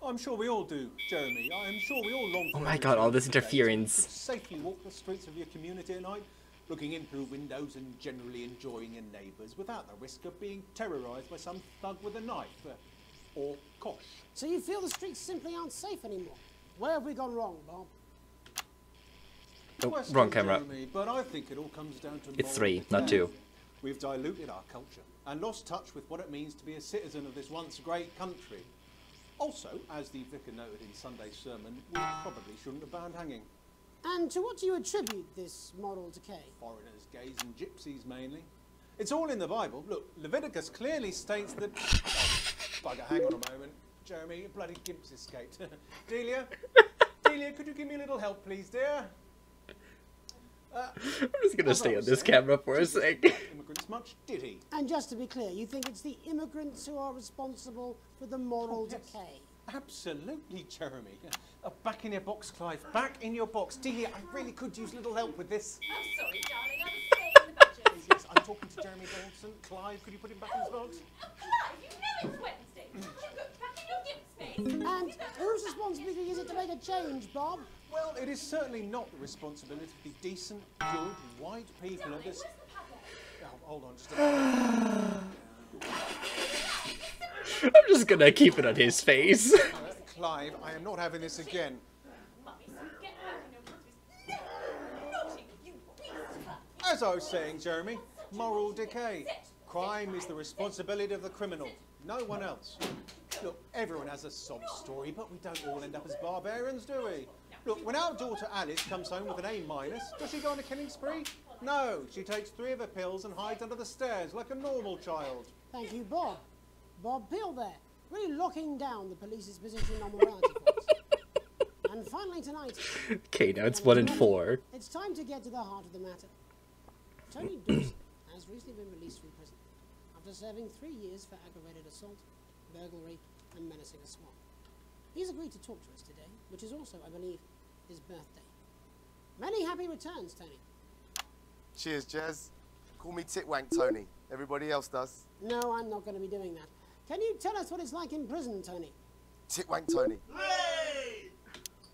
I'm sure we all do, Jeremy. I'm sure we all long for... Oh my god, all this interference. Safely walk the streets of your community at night, looking in through windows and generally enjoying your neighbours without the risk of being terrorised by some thug with a knife. Or kosh. So you feel the streets simply aren't safe anymore? Where have we gone wrong, Bob? Oh, Question, wrong camera. Jeremy, but I think it all comes down to It's moral 3, not decay. 2. We've diluted our culture and lost touch with what it means to be a citizen of this once great country. Also, as the vicar noted in Sunday's sermon, we probably shouldn't have banned hanging. And to what do you attribute this moral decay? Foreigners, gays and gypsies mainly. It's all in the Bible. Look, Leviticus clearly states that... Oh, bugger, hang on a moment. Jeremy, your bloody gimp's escaped. Delia? Delia, could you give me a little help, please, dear? I'm just gonna stay on this camera for a sec. Immigrants much, did he? And just to be clear, you think it's the immigrants who are responsible for the moral decay? Absolutely, Jeremy. Back in your box, Clive. Back in your box. Delia, I really could use a little help with this. I'm sorry, darling. I was staying in the budget. Yes, I'm talking to Jeremy Donaldson. Clive, could you put him back in his box? Clive, you know it's Wednesday. You go back in your gimp space. And whose responsibility is it to make a change, Bob? Well, it is certainly not the responsibility of the decent, good, white people of this... Oh, hold on just a minute. I'm just gonna keep it on his face. Clive, I am not having this again. As I was saying, Jeremy, moral decay. Crime is the responsibility of the criminal, no one else. Look, everyone has a sob story, but we don't all end up as barbarians, do we? Look, when our daughter Alice comes home with an A-, does she go on a killing spree? No, she takes 3 of her pills and hides under the stairs like a normal child. Thank you, Bob. Bob Peel there, really locking down the police's position on morality force. And finally tonight... Okay, now it's 1 and 4. It's time to get to the heart of the matter. Tony Dawson has recently been released from prison after serving 3 years for aggravated assault, burglary and menacing a swamp. He's agreed to talk to us today, which is also, I believe, his birthday. Many happy returns, Tony. Cheers, Jez. Call me Titwank Tony. Everybody else does. No, I'm not going to be doing that. Can you tell us what it's like in prison, Tony? Titwank Tony.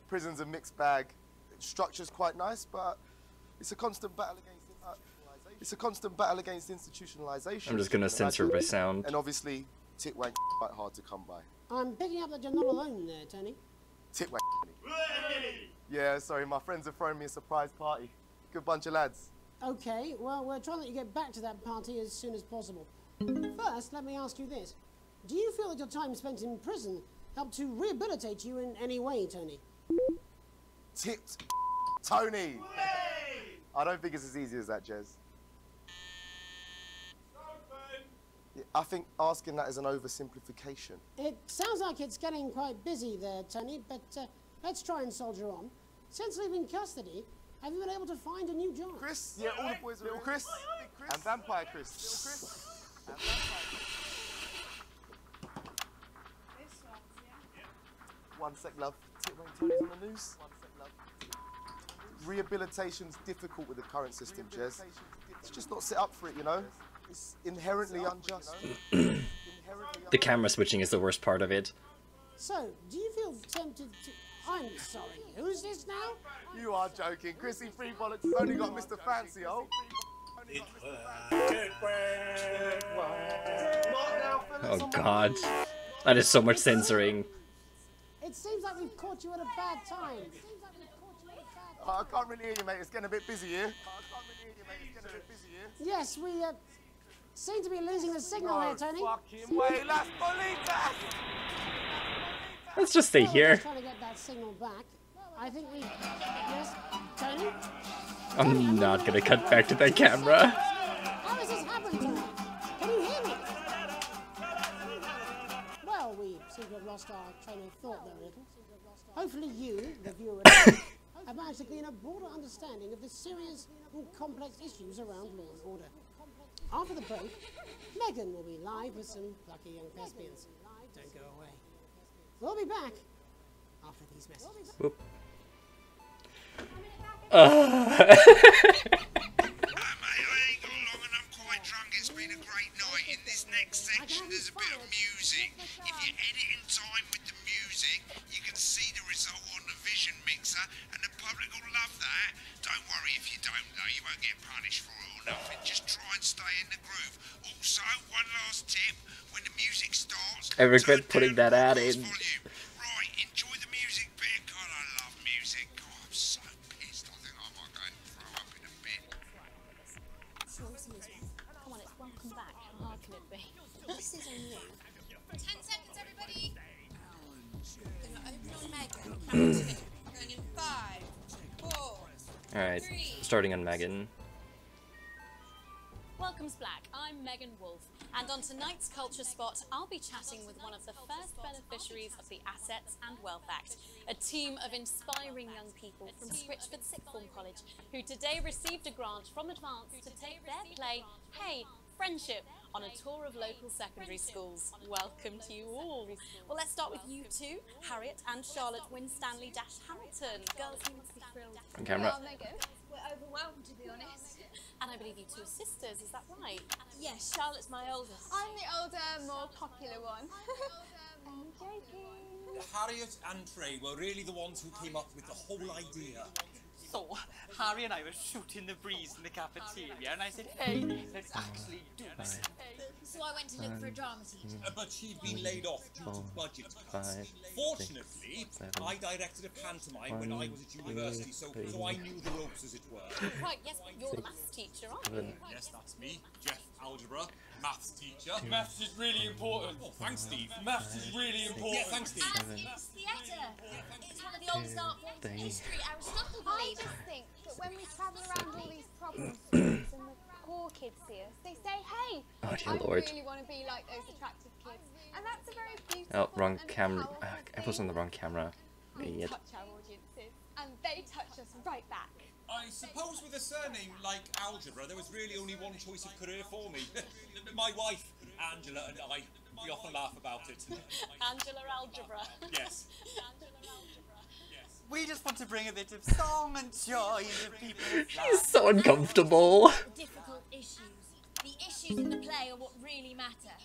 Prison's a mixed bag. Structure's quite nice, but it's a constant battle against institutionalization. I'm just gonna censor my sound. And obviously, Titwank's quite hard to come by. I'm picking up that you're not alone there, Tony. Titwank. Yeah, sorry, my friends have thrown me a surprise party. Good bunch of lads. Okay, well, we're trying to let you get back to that party as soon as possible. First, let me ask you this. Do you feel that your time spent in prison helped to rehabilitate you in any way, Tony? Tony! I don't think it's as easy as that, Jez. Yeah, I think asking that is an oversimplification. It sounds like it's getting quite busy there, Tony, but let's try and soldier on. Since leaving custody, have you been able to find a new job? Chris? Yeah, all the boys are Little Chris. And Vampire Chris. Little Chris. And Vampire Chris. One sec, love. Tony's on the news. One sec, love. Rehabilitation's difficult with the current system, Jez. It's just not set up for it, you know? It's inherently unjust. The camera switching is the worst part of it. So, do you feel tempted to... I'm sorry, who's this now? You are joking. Chrissy Free Bollocks has only got Mr. Fancy, oh. Oh god. That is so much censoring. It seems like we've caught you at a bad time. Oh, I can't really hear you, mate. It's getting a bit busy here. Yes, we seem to be losing the signal here, Tony. Fucking way, Las Bolitas! Let's just stay here. We're trying to get that signal back. I think we... Yes, Tony? I'm not gonna cut back to that camera. How has this happened, Tony? Can you hear me? Well, we seem to have lost our train of thought there a little. Hopefully you, the viewer, have managed to gain a broader understanding of the serious and complex issues around law and order. After the break, Megan will be live with some plucky young thespians. Don't go away. We'll be back after these messages. Whoop. It's been a great night. In this next section, there's a bit of music. If you edit in time with the music, you can see the result on the vision mixer, and the public will love that. Don't worry if you don't, though. You won't get punished for it or nothing. Just try and stay in the groove. Also, one last tip: when the music starts, I regret putting that ad in. right, enjoy the music bit. God, I love music. God, I'm so pissed. I think I might go and throw up in a bit. Come on, it's welcome back. How hard can it be? This is on you. 10 seconds, everybody. Gonna open on Megan. Going in 5, 4. Alright, starting on Megan. Welcome's Black. I'm Megan Wolf, and on tonight's Culture Spot, I'll be chatting with one of the first beneficiaries of the Assets and Wealth Act, a team of inspiring young people from Switchford Sixth Form College, who today received a grant from Advance to take their play, Hey, Friendship, on a tour of local secondary schools. Welcome to you all. Well, let's start with you two, Harriet and Charlotte Winstanley-Hamilton. Girls, you must be thrilled. On camera. Well, Megan, we're overwhelmed, to be honest. And I believe you two are sisters, is that right? Yes, Charlotte's my oldest. I'm the older, more popular one. I'm joking. Harriet and Trey were really the ones who came up with the whole idea. So, Harry and I were shooting the breeze in the cafeteria, and I said, hey, let's actually do this. So I went to look for a drama teacher. But she'd been laid off due to budget cuts. Fortunately, I directed a pantomime when I was at university, so I knew the ropes, as it were. Right, yes, but you're the maths teacher, aren't you? Yes, that's me, Jeff Algebra, maths teacher. Maths is really important. Oh, thanks, Steve. Maths is really important. Yeah, thanks, Steve. And it's theatre. It's one of the oldest art forms in history. Aristotle believed. I just think that when we travel around all these problem schools and the poor kids see us, they say, hey, Oh, dear I Lord. really want to be like those attractive kids. And that's a very beautiful Oh, wrong and camera. powerful I was on the wrong camera. We Idiot. touch our audiences, and they touch us right back. I suppose with a surname like Algebra, there was really only one choice of career for me. My wife, Angela, and I, we often laugh about it. Angela Algebra. Yes. We just want to bring a bit of song and joy into people's She's so uncomfortable. Difficult issues. The issues in the play are what really matter.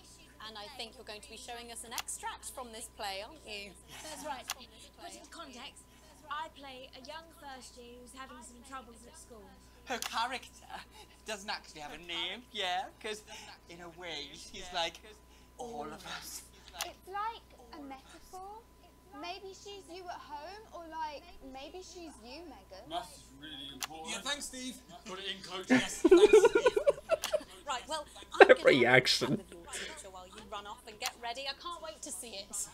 And I think you're going to be showing us an extract from this play, aren't you? That's right. Put into context, I play a young first year who's having some troubles at school. Her character doesn't actually have a name, yeah? Because, in a way, she's like all of us. It's like a metaphor. Maybe she's you at home, or like, maybe she's you, Megan. Maths is really important. Yeah, thanks, Steve. Put it in, coach. Yes, Right, well, I'm going to Reaction. with your teacher while you run off and get ready. I can't wait to see it.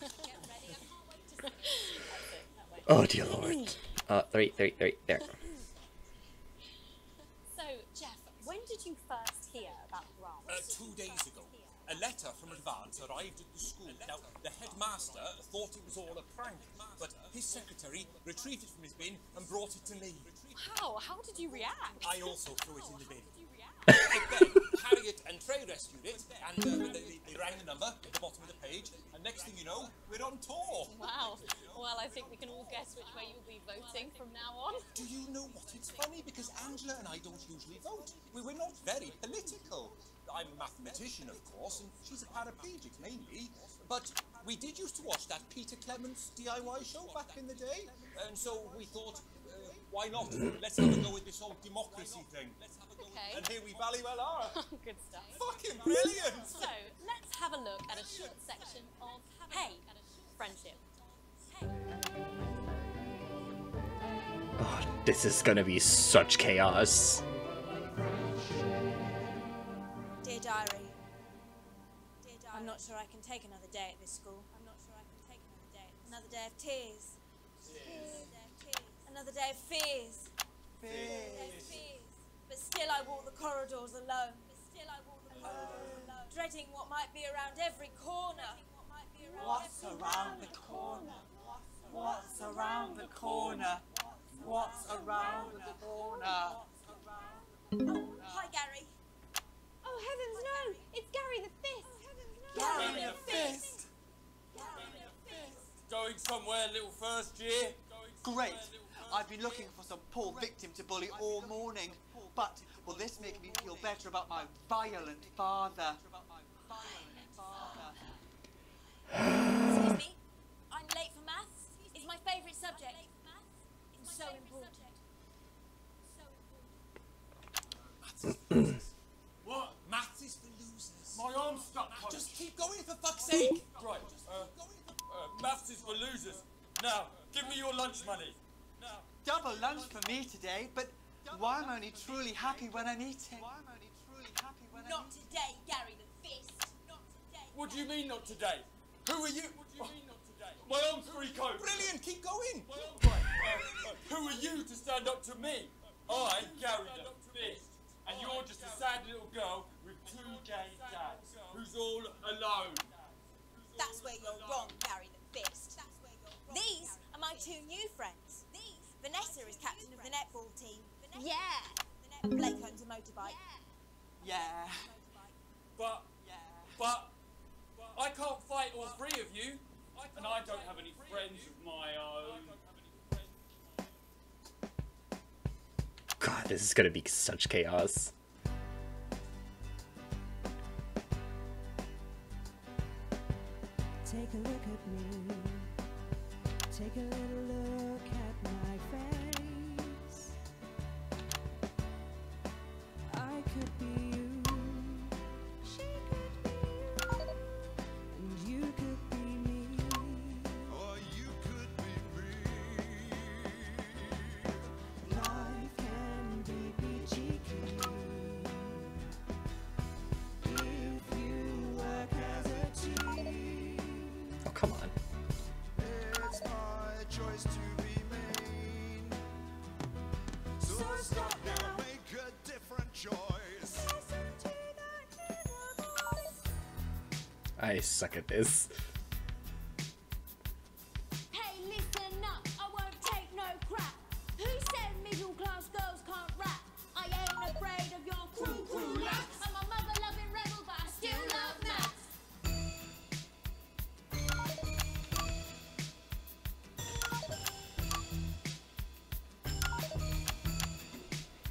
Oh, dear Lord. There. So, Jeff, when did you first hear about grants? 2 days ago. A letter from Advance arrived at the school. Now, the headmaster thought it was all a prank, but his secretary retrieved it from his bin and brought it to me. Wow, how did you react? I also threw it in the bin. But then Harriet and Trey rescued it, and they rang the number at the bottom of the page, and next thing you know, we're on tour. Wow. Well, I think we can all guess which way you'll be voting from now on. Do you know what? It's funny because Angela and I don't usually vote. We're not very political. I'm a mathematician, of course, and she's a paraplegic mainly. But we did used to watch that Peter Clements DIY show back in the day, and so we thought, why not? Let's have a go with this whole democracy thing. Okay. And here we valley well are. Good stuff. Fucking brilliant! So, let's have a look at a short section of Hey, Friendship. Oh, this is gonna be such chaos. Dear Diary, I'm not sure I can take another day at this school. Another day of tears. Another day of fears. But still I walk the corridors alone. Dreading what might be around every corner. What's around the corner? What's around the corner? What's around the corner? Hi, Gary. Oh, heavens no! It's Gary the Fist! Gary the Fist! Going somewhere, little first year? Great! I've been looking for some poor victim to bully all morning, but will this make me feel better about my violent father? Excuse me, I'm late for maths. It's my favourite subject. It's so important. What? Maths is for losers. My arm's stuck. Just keep going for fuck's sake. Right. Maths is for losers. Now, give me your lunch money. Double lunch for me today, but why am I only truly happy when I'm eating? Not today, Gary the Fist. What do you mean not today? Who are you? What do you mean not today? My arm's free coat. Brilliant, keep going. Who are you to stand up to me? I'm Gary the Fist, and you're just a sad little girl with two gay dads who's all alone. That's where you're wrong, Gary the Fist. These are my two new friends. Vanessa is captain of the netball team. Yeah. And Blake owns a motorbike. Yeah. But I can't fight all three of you, and I don't have any friends of my own. God, this is gonna be such chaos. Take a look at me. Take a little look at my face. I could be you. She could be you. And you could be me. Or you could be me. Life can be peachy keen if you work as a team. Oh, come on. It's my choice to remain. So stop now, make a different choice. I suck at this. Hey, listen up, I won't take no crap. Who said middle class girls can't rap? I ain't afraid of your crew laps. I'm a mother loving rebel, but I still love maths.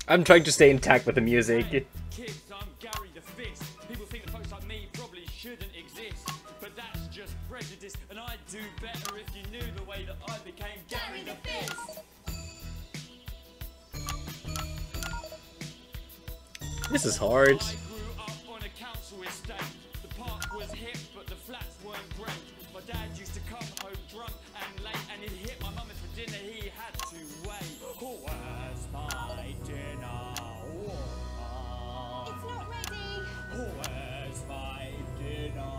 I'm trying to stay intact with the music. Kids, I'm Gary the Fist. People think that folks like me probably shouldn't exist, but that's just prejudice, and I'd do better if you knew the way that I became Gary the Fist. This is hard. I grew up on a council estate. The park was hip, but the flats weren't great. My dad used to come home drunk and late, and he'd hit my mum, and for dinner he had to wait. Oh, where's my dinner? It's not ready. Oh, where's my dinner,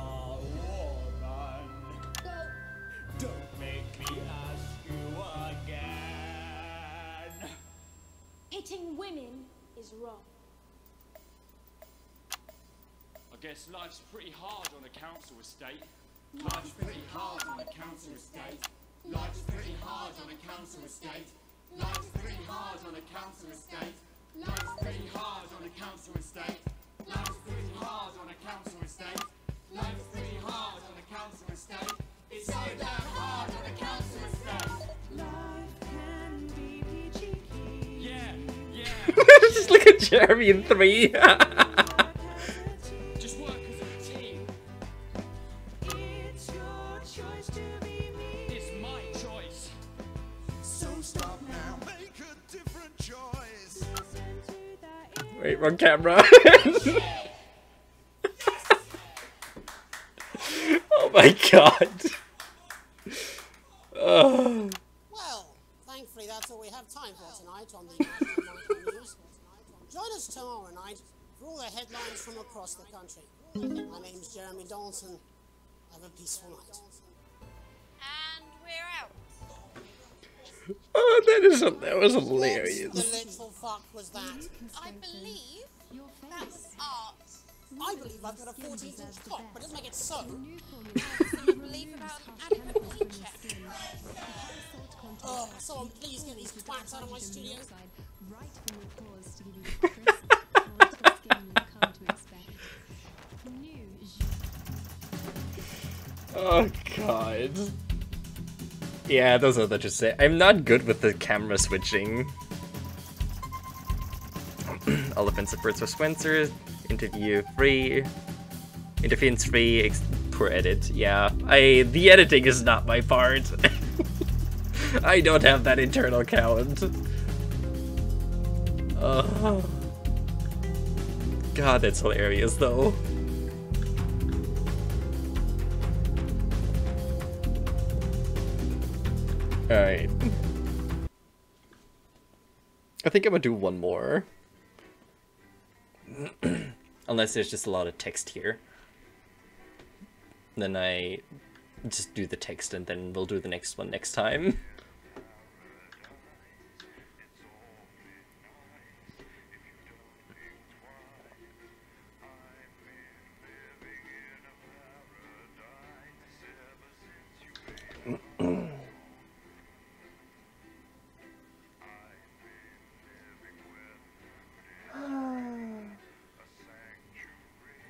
woman? Don't make me ask you again. Hitting women is wrong. I guess life's pretty hard on a council estate. Life's pretty hard on a council estate. Life's pretty hard on a council estate. Life's pretty hard on a council estate. Life's pretty hard on a council estate. Life's pretty hard on a council estate. Life's pretty hard on a council estate. It's so damn hard on a council estate. Life can be peachy keen. Yeah, yeah. Just look at Jeremy in 3. Just work as a team. It's your choice to be me. It's my choice. So stop now, make a different choice. Wait, wrong camera. Oh my god. Oh. Well, thankfully that's all we have time for tonight on the National Nightly News. Join us tomorrow night for all the headlines from across the country. My name's Jeremy Dalton. Have a peaceful night. And we're out. Oh, that was hilarious. What the little fuck was that? I believe that was art. I believe I've got a 14-inch cock, but doesn't make it so. I believe about adequate heat check. Oh, someone please get these twats out of my studio. Right from your paws to give you the crisp, quality skin you've come to expect. New. Oh god. Yeah, those are the just say. I'm not good with the camera switching. Elephants and Birds of Spencer, interview free, interference free, poor edit. Yeah, the editing is not my part. I don't have that internal count. Oh. God, that's hilarious though. Alright. I think I'm gonna do one more. Unless there's just a lot of text here. Then I just do the text and then we'll do the next one next time.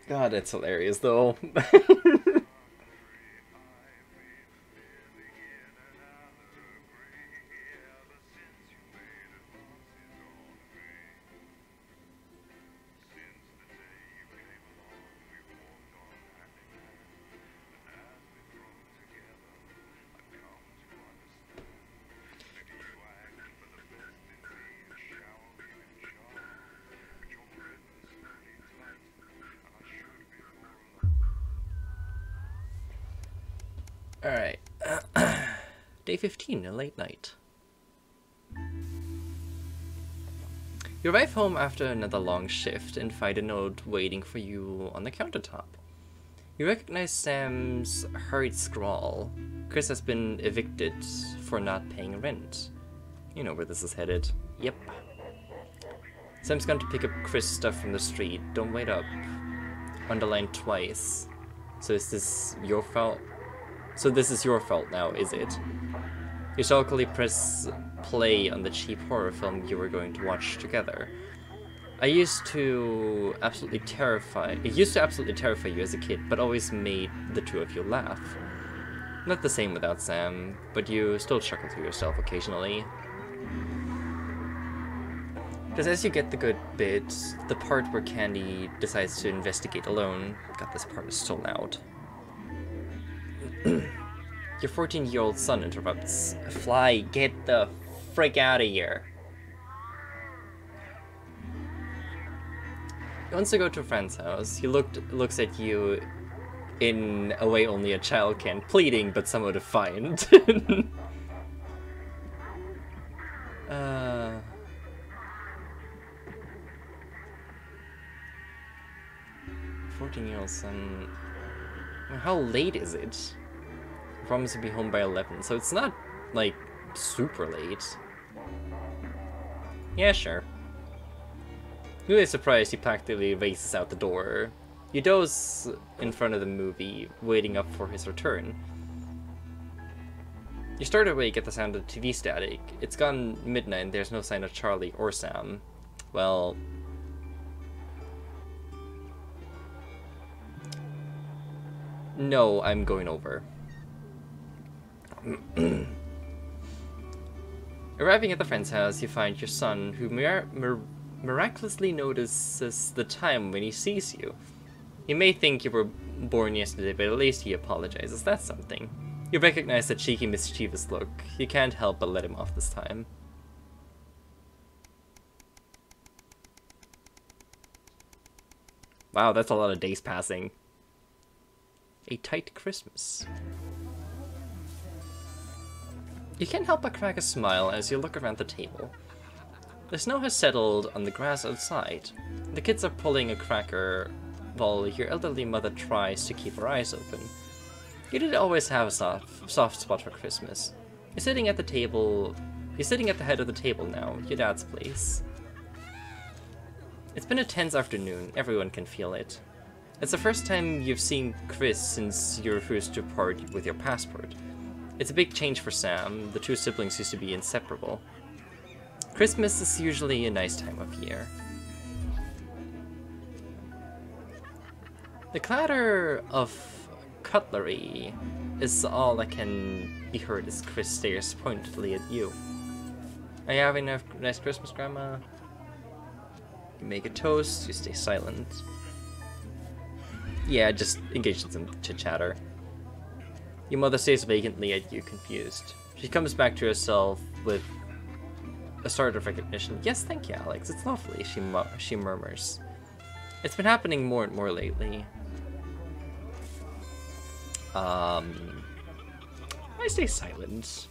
God, that's hilarious though. Alright. Day 15, a late night. You arrive home after another long shift and find a note waiting for you on the countertop. You recognize Sam's hurried scrawl. Chris has been evicted for not paying rent. You know where this is headed. Yep. Sam's gone to pick up Chris' stuff from the street. Don't wait up. Underlined twice. So is this your fault? So this is your fault now, is it? You sulkily press play on the cheap horror film you were going to watch together. It used to absolutely terrify you as a kid, but always made the two of you laugh. Not the same without Sam, but you still chuckle to yourself occasionally. Because as you get the good bit, the part where Candy decides to investigate alone, God, this part is so loud. Your 14-year-old son interrupts. Fly, get the frick out of here. He wants to go to a friend's house. He looks at you in a way only a child can, pleading but somewhat defiant. 14-year-old son. How late is it? I promise to be home by 11, so it's not, like, super late. Yeah, sure. Really surprised he practically races out the door. You doze in front of the movie, waiting up for his return. You start awake at the sound of TV static. It's gone midnight and there's no sign of Charlie or Sam. Well... No, I'm going over. Arriving at the friend's house, you find your son, who miraculously notices the time when he sees you. He may think you were born yesterday, but at least he apologizes. That's something. You recognize that cheeky, mischievous look. You can't help but let him off this time. Wow, that's a lot of days passing. A tight Christmas. You can't help but crack a smile as you look around the table. The snow has settled on the grass outside. The kids are pulling a cracker while your elderly mother tries to keep her eyes open. You did always have a soft spot for Christmas. You're sitting at the head of the table now, your dad's place. It's been a tense afternoon, everyone can feel it. It's the first time you've seen Chris since you refused to part with your passport. It's a big change for Sam. The two siblings used to be inseparable. Christmas is usually a nice time of year. The clatter of cutlery is all that can be heard as Chris stares pointedly at you. Are you having a nice Christmas, Grandma? You make a toast, you stay silent. Yeah, just engage in some chit-chatter. Your mother stares vacantly at you, confused. She comes back to herself with a start of recognition. Yes, thank you, Alex. It's lovely, she murmurs. It's been happening more and more lately. I stay silent.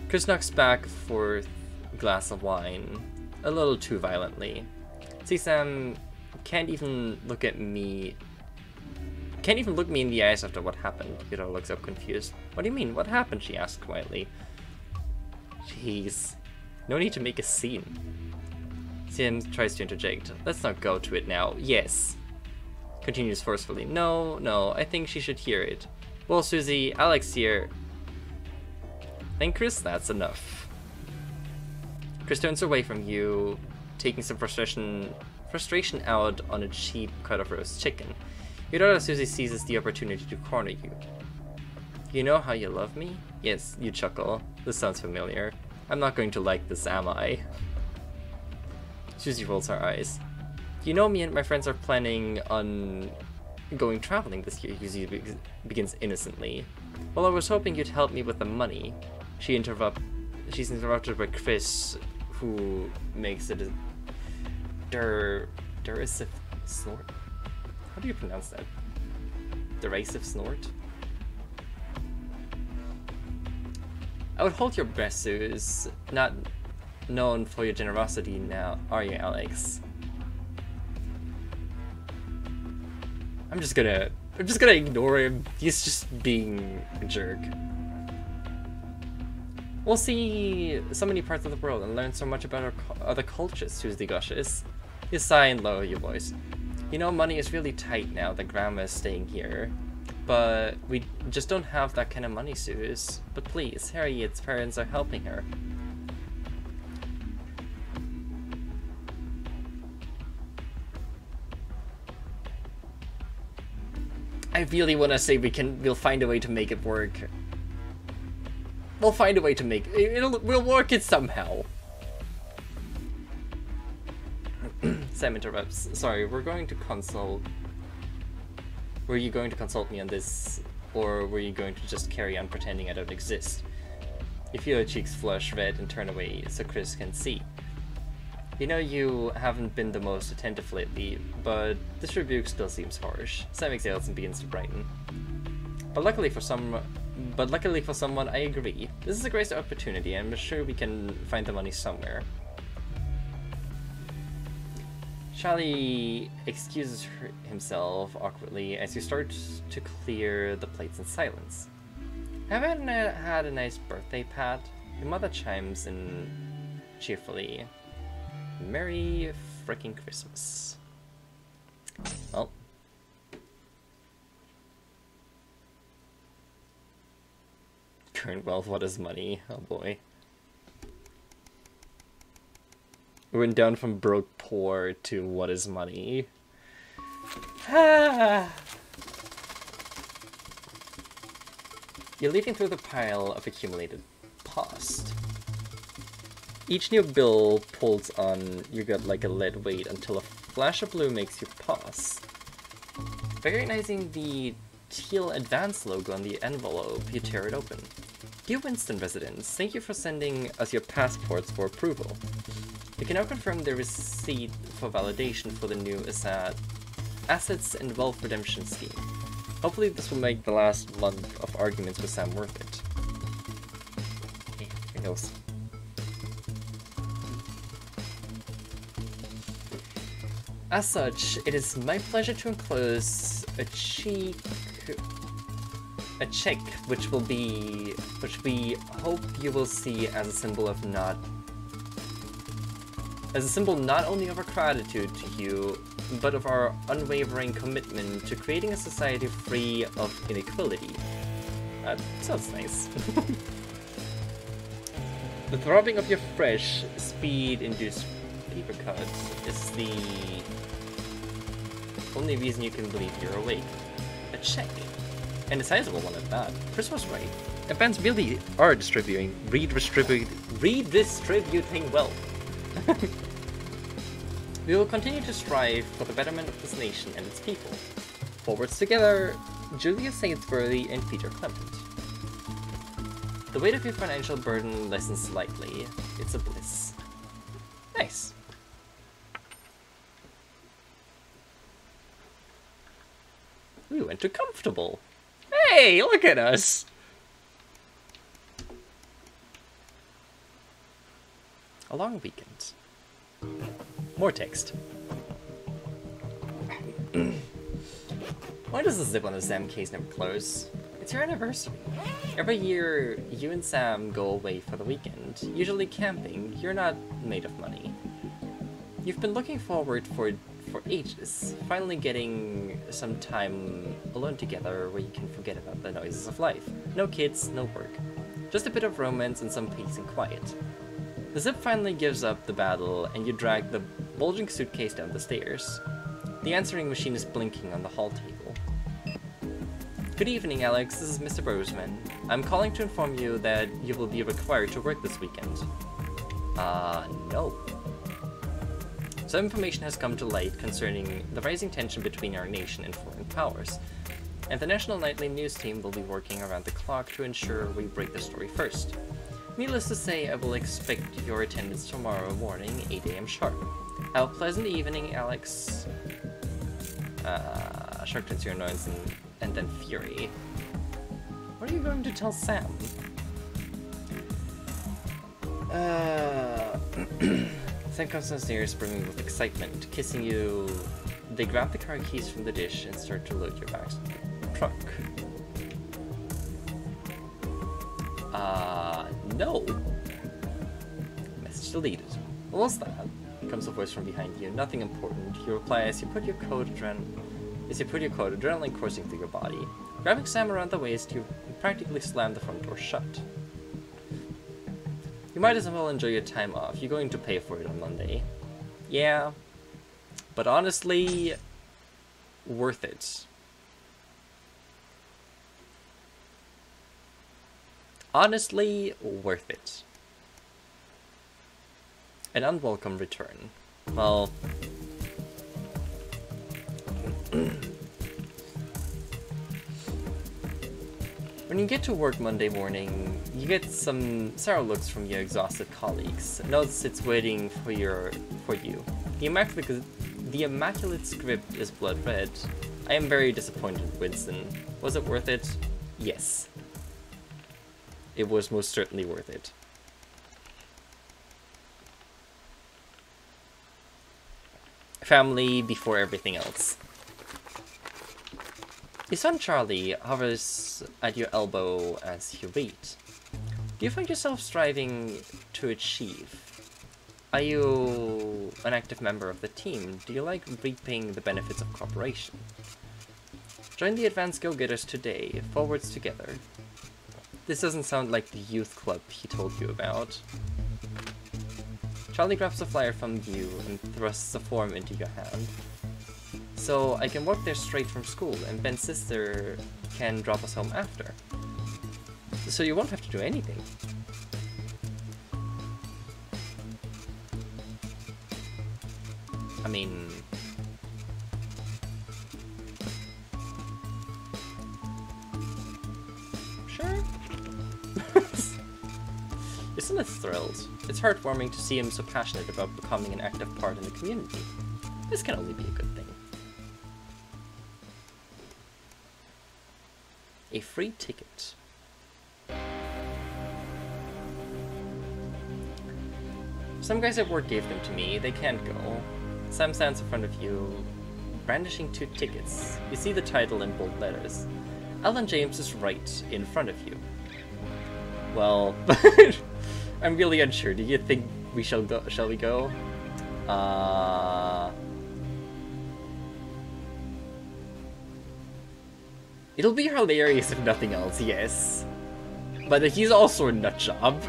Chris knocks back for a glass of wine, a little too violently. See, Sam can't even look me in the eyes after what happened. Yuto looks up confused. What do you mean? What happened? She asks quietly. Jeez. No need to make a scene. Sam tries to interject. Let's not go to it now. Yes. Continues forcefully. No, I think she should hear it. Well, Susie, Alex here. Then Chris, that's enough. Chris turns away from you, taking some frustration out on a cheap cut of roast chicken. Your daughter Susie seizes the opportunity to corner you. You know how you love me? Yes, you chuckle. This sounds familiar. I'm not going to like this, am I? Susie rolls her eyes. You know, me and my friends are planning on going traveling this year, Susie begins innocently. Well, I was hoping you'd help me with the money. She's interrupted by Chris, who makes it a derisive snort. How do you pronounce that? Derisive snort? I would hold your breath, Suze. Not known for your generosity now, are you, Alex? I'm just gonna ignore him. He's just being a jerk. We'll see so many parts of the world and learn so much about our other cultures, Susie gushes. You sigh and lower your voice. You know, money is really tight now that Grandma is staying here. But we just don't have that kind of money, Suze. But please, Harriet's parents are helping her. I really want to say we'll find a way to make it work. We'll find a way to make it. We'll work it somehow. Sam interrupts. Sorry, we're going to consult. Were you going to consult me on this, or were you going to just carry on pretending I don't exist? You feel your cheeks flush red and turn away so Chris can see. You know you haven't been the most attentive lately, but this rebuke still seems harsh. Sam exhales and begins to brighten. But luckily for someone, I agree. This is a great opportunity, and I'm sure we can find the money somewhere. Charlie excuses himself awkwardly as you start to clear the plates in silence. Haven't had a nice birthday, Pat? Your mother chimes in cheerfully. Merry frickin' Christmas. Well. Current wealth, what is money? Oh boy. We went down from broke poor to what is money. Ah. You're leafing through the pile of accumulated past. Each new bill pulls on your gut like a lead weight until a flash of blue makes you pause. Recognizing the teal advance logo on the envelope, you tear it open. Dear Winston residents, thank you for sending us your passports for approval. You can now confirm the receipt for validation for the new Assets and Wealth Redemption Scheme. Hopefully this will make the last month of arguments with Sam worth it. Hey, who knows? As such, it is my pleasure to enclose a check which we hope you will see as a symbol of not only of our gratitude to you, but of our unwavering commitment to creating a society free of inequality. That sounds nice. The throbbing of your fresh, speed-induced paper cut is the only reason you can believe you're awake. A check. And a sizable one at that. Chris was right. Advance really are redistributing wealth. We will continue to strive for the betterment of this nation and its people. Forwards together, Julia Sainsbury and Peter Clement. The weight of your financial burden lessens slightly. It's a bliss. Nice. We went to comfortable. Hey, look at us! A long weekend. More text. Why does the zip on the Sam case never close? It's your anniversary. Every year, you and Sam go away for the weekend, usually camping. You're not made of money. You've been looking forward for ages, finally getting some time alone together where you can forget about the noises of life. No kids, no work. Just a bit of romance and some peace and quiet. The zip finally gives up the battle and you drag the bulging suitcase down the stairs. The answering machine is blinking on the hall table. Good evening, Alex. This is Mr. Boseman. I'm calling to inform you that you will be required to work this weekend. No. Some information has come to light concerning the rising tension between our nation and foreign powers, and the National Nightly News team will be working around the clock to ensure we break the story first. Needless to say, I will expect your attendance tomorrow morning, 8 AM sharp. Have a pleasant evening, Alex. Shark turns your annoyance and then fury. What are you going to tell Sam? Sam comes downstairs brimming with excitement, kissing you. They grab the car keys from the dish and start to load your bags in the truck. No. Message deleted. What was that? Comes a voice from behind you. Nothing important. You reply as you put your coat, adrenaline coursing through your body. Grabbing Sam around the waist, you practically slam the front door shut. You might as well enjoy your time off. You're going to pay for it on Monday. Yeah. But honestly, worth it. Honestly, worth it. An unwelcome return. Well... When you get to work Monday morning, you get some sour looks from your exhausted colleagues. Notes it's waiting for you. The immaculate script is blood red. I am very disappointed, Winston. Was it worth it? Yes. It was most certainly worth it. Family before everything else. Your son Charlie hovers at your elbow as you wait. Do you find yourself striving to achieve? Are you an active member of the team? Do you like reaping the benefits of cooperation? Join the Advanced Go-Getters today. Forwards together. This doesn't sound like the youth club he told you about. Charlie grabs a flyer from you and thrusts a form into your hand. So I can walk there straight from school, and Ben's sister can drop us home after. So you won't have to do anything. I mean... Sure. Isn't thrilled. It's heartwarming to see him so passionate about becoming an active part in the community. This can only be a good thing. A free ticket. Some guys at work gave them to me. They can't go. Sam stands in front of you, brandishing 2 tickets. You see the title in bold letters. Alan James is right in front of you. Well, I'm really unsure. Do you think we shall go? Shall we go? It'll be hilarious if nothing else, yes. But he's also a nutjob.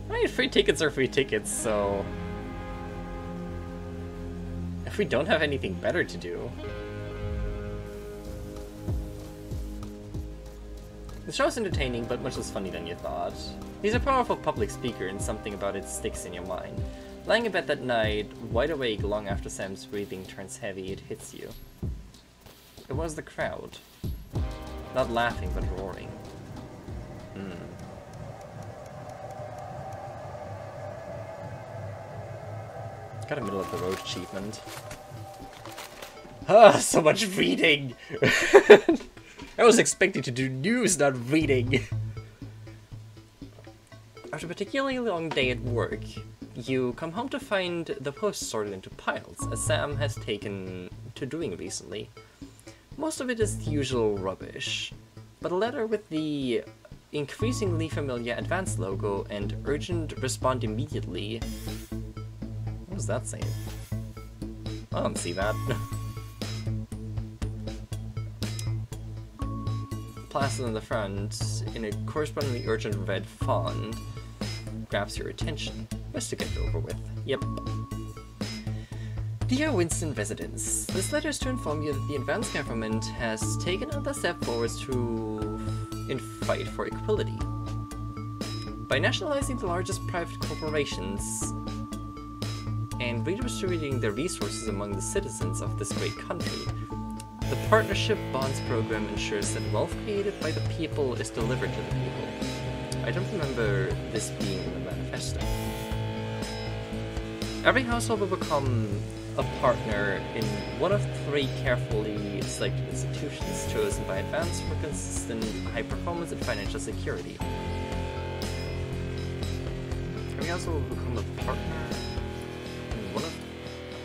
I mean, free tickets are free tickets, so... If we don't have anything better to do... The show's entertaining, but much less funny than you thought. He's a powerful public speaker, and something about it sticks in your mind. Lying in bed that night, wide awake long after Sam's breathing turns heavy, it hits you. It was the crowd. Not laughing, but roaring. Got a middle of the road achievement. Ah, so much reading! I was expecting to do news, not reading. After a particularly long day at work, you come home to find the posts sorted into piles, as Sam has taken to doing recently. Most of it is the usual rubbish, but a letter with the increasingly familiar Advanced logo and urgent respond immediately. What does that say? I don't see that. Plastered on the front, in a correspondingly urgent red font, grabs your attention. Best to get it over with. Yep. Dear Winston residents, this letter is to inform you that the Advanced government has taken another step forwards in fight for equality. By nationalizing the largest private corporations and redistributing their resources among the citizens of this great country, the Partnership Bonds program ensures that wealth created by the people is delivered to the people. I don't remember this being in the manifesto. Every household will become a partner in one of 3 carefully selected institutions chosen by Advanced for consistent high performance and financial security. Every household will become a partner in one of...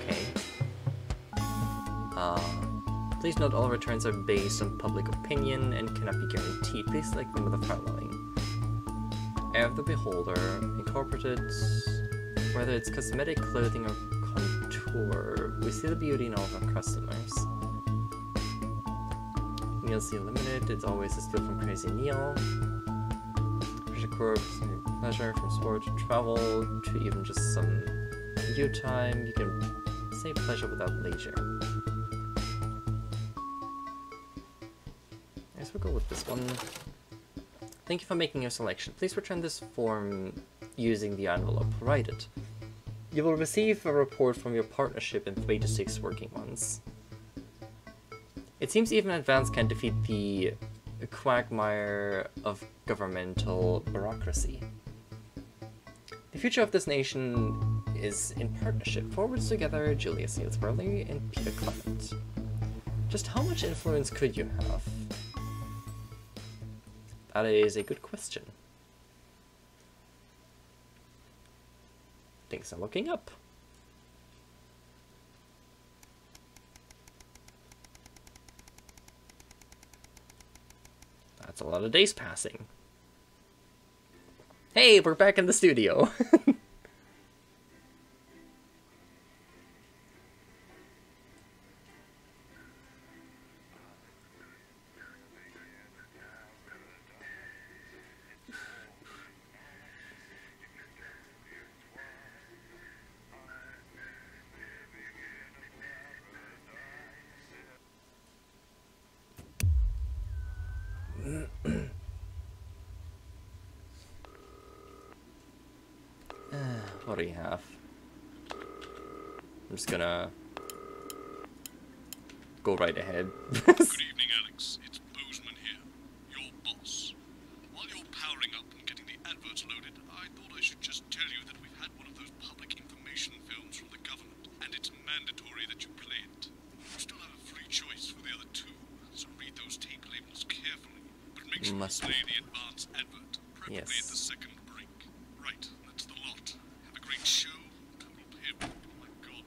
Okay. Please note all returns are based on public opinion and cannot be guaranteed. Please select them with the following. Eye of the Beholder, incorporated, whether it's cosmetic, clothing, or contour. We see the beauty in all of our customers. Neil C. Limited, it's always a steal from Crazy Neil. Pressure Corp, pleasure from sport to travel to even just some you time. You can say pleasure without leisure. I guess we'll go with this one. Thank you for making your selection. Please return this form using the envelope provided. You will receive a report from your partnership in 3 to 6 working months. It seems even Advanced can defeat the quagmire of governmental bureaucracy. The future of this nation is in partnership. Forwards together, Julia Seals-Burley and Peter Clement. Just how much influence could you have? That is a good question. Things are looking up. That's a lot of days passing. Hey, we're back in the studio. What do we have? I'm just gonna go right ahead. Good evening, Alex. It's Bozeman here, your boss. While you're powering up and getting the adverts loaded, I thought I should just tell you that we've had one of those public information films from the government, and it's mandatory that you play it. You still have a free choice for the other two, so read those tape labels carefully. But make sure you play the advanced advert, preferably at the second break. Right, that's the lot. Have a great show. Total payment. Oh my god,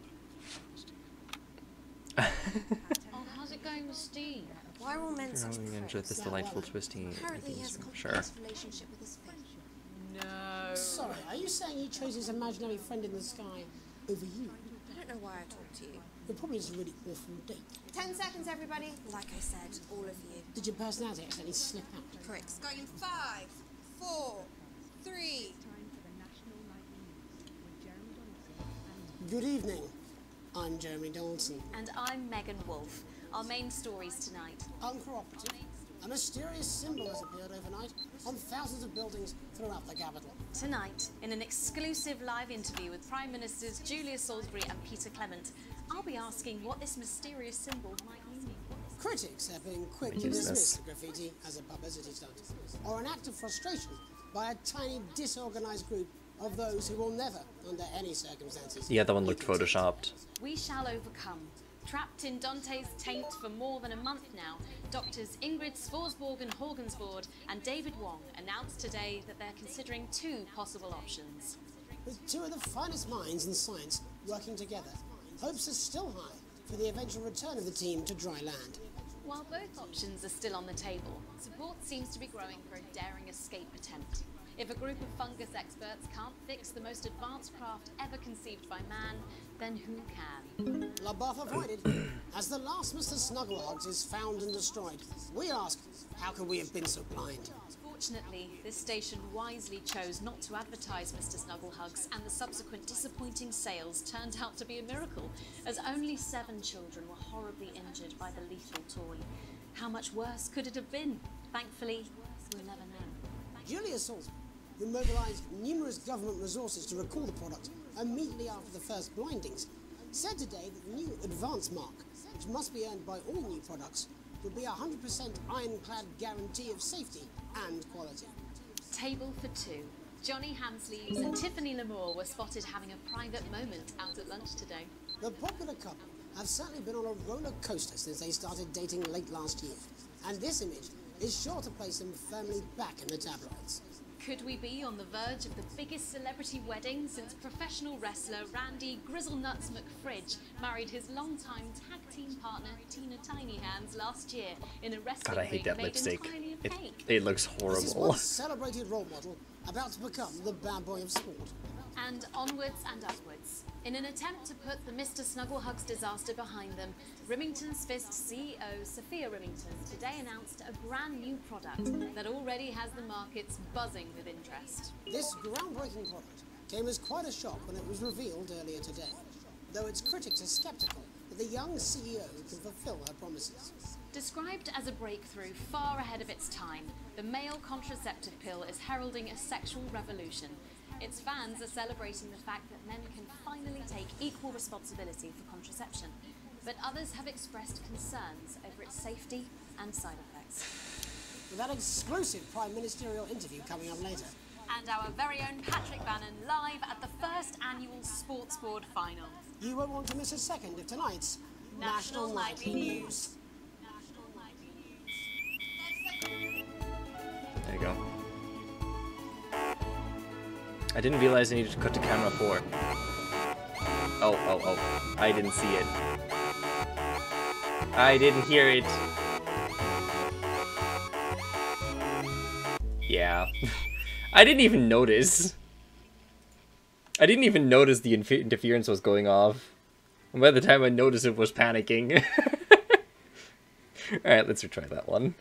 Oh, how's it going with Steve? Why are all men such Really enjoyed pricks? this delightful twisting. Apparently he has a Sure. complex relationship with his face. No. Sorry, are you saying he chose his imaginary friend in the sky over you? I don't know why I talked to you. You're probably just a really awful date. 10 seconds, everybody. Like I said, all of you. Did your personality accidentally slip out? Pricks. Going in 5, 4, 3. Good evening. I'm Jeremy Donaldson. And I'm Megan Wolf. Our main stories tonight. Uncooperative. A mysterious symbol has appeared overnight on thousands of buildings throughout the capital. Tonight, in an exclusive live interview with Prime Ministers Julia Salisbury and Peter Clement, I'll be asking what this mysterious symbol might mean. Critics have been quick to dismiss the graffiti as a publicity stunt, or an act of frustration by a tiny, disorganized group of those who will never, under any circumstances... Yeah, that one looked photoshopped. We shall overcome. Trapped in Dante's taint for more than a month now, doctors Ingrid Svorsborg and Horgensvord and David Wong announced today that they're considering 2 possible options. With 2 of the finest minds in science working together, hopes are still high for the eventual return of the team to dry land. While both options are still on the table, support seems to be growing for a daring escape attempt. If a group of fungus experts can't fix the most advanced craft ever conceived by man, then who can? La Barre avoided. As the last Mr. Snugglehogs is found and destroyed, we ask, how could we have been so blind? Fortunately, this station wisely chose not to advertise Mr. Snugglehugs, and the subsequent disappointing sales turned out to be a miracle, as only 7 children were horribly injured by the lethal toy. How much worse could it have been? Thankfully, we'll never know. Julia Salisbury, who mobilised numerous government resources to recall the product immediately after the first blindings, said today that the new advance mark, which must be earned by all new products, would be a 100% ironclad guarantee of safety and quality. Table for 2. Johnny Hamsleeves and Tiffany Lamour were spotted having a private moment out at lunch today. The popular couple have certainly been on a roller coaster since they started dating late last year, and this image is sure to place them firmly back in the tabloids. Could we be on the verge of the biggest celebrity wedding since professional wrestler Randy Grizzlenuts McFridge married his longtime tag team partner Tina Tiny Hands last year in a wrestling God, I hate ring that made lipstick. entirely of cake? It looks This is horrible. one celebrated role model about to become the bad boy of sport. And onwards and upwards. In an attempt to put the Mr. Snugglehugs disaster behind them, Remington's Fist CEO Sophia Remington today announced a brand new product that already has the markets buzzing with interest. This groundbreaking product came as quite a shock when it was revealed earlier today, though its critics are sceptical that the young CEO can fulfill her promises. Described as a breakthrough far ahead of its time, the male contraceptive pill is heralding a sexual revolution. Its fans are celebrating the fact that men can finally take equal responsibility for contraception, but others have expressed concerns over its safety and side effects. With that exclusive Prime Ministerial interview coming up later. And our very own Patrick Bannon live at the first annual Sports Board final. You won't want to miss a second of tonight's National Nightly News. There you go. I didn't realize I needed to cut to camera 4. Oh. I didn't see it. I didn't hear it. Yeah. I didn't even notice. I didn't even notice the interference was going off. And by the time I noticed, it was panicking. Alright, let's retry that one.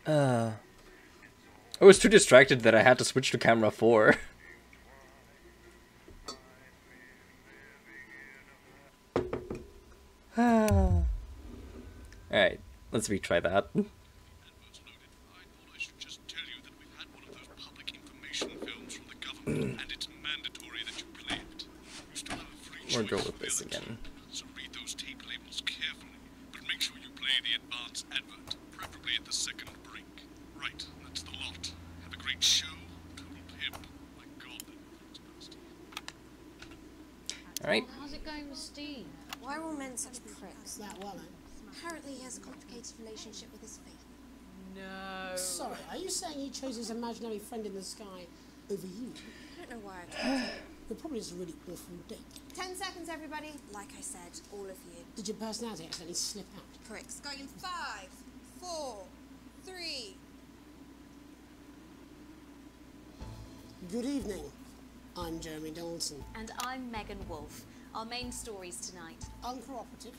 I was too distracted that I had to switch to camera 4. Alright, let's retry that. And it's mandatory that you play it. You still have a free Or choice go with to this the other again. So read those tape labels carefully, but make sure you play the advance advert, preferably at the second break. Right, that's the lot. Have a great show. Total pimp. My God, that looks best. Alright. How's it going with Steve? Why are all men such pricks? That well, Apparently he has a complicated relationship with his faith. No. Sorry, are you saying he chose his imaginary friend in the sky over you? I don't know why I told you. It probably is a really awful date. 10 seconds, everybody. Like I said, all of you. Did your personality accidentally slip out? Pricks. Going in 5, 4, 3. Good evening. I'm Jeremy Dawson. And I'm Megan Wolf. Our main stories tonight. Uncooperative.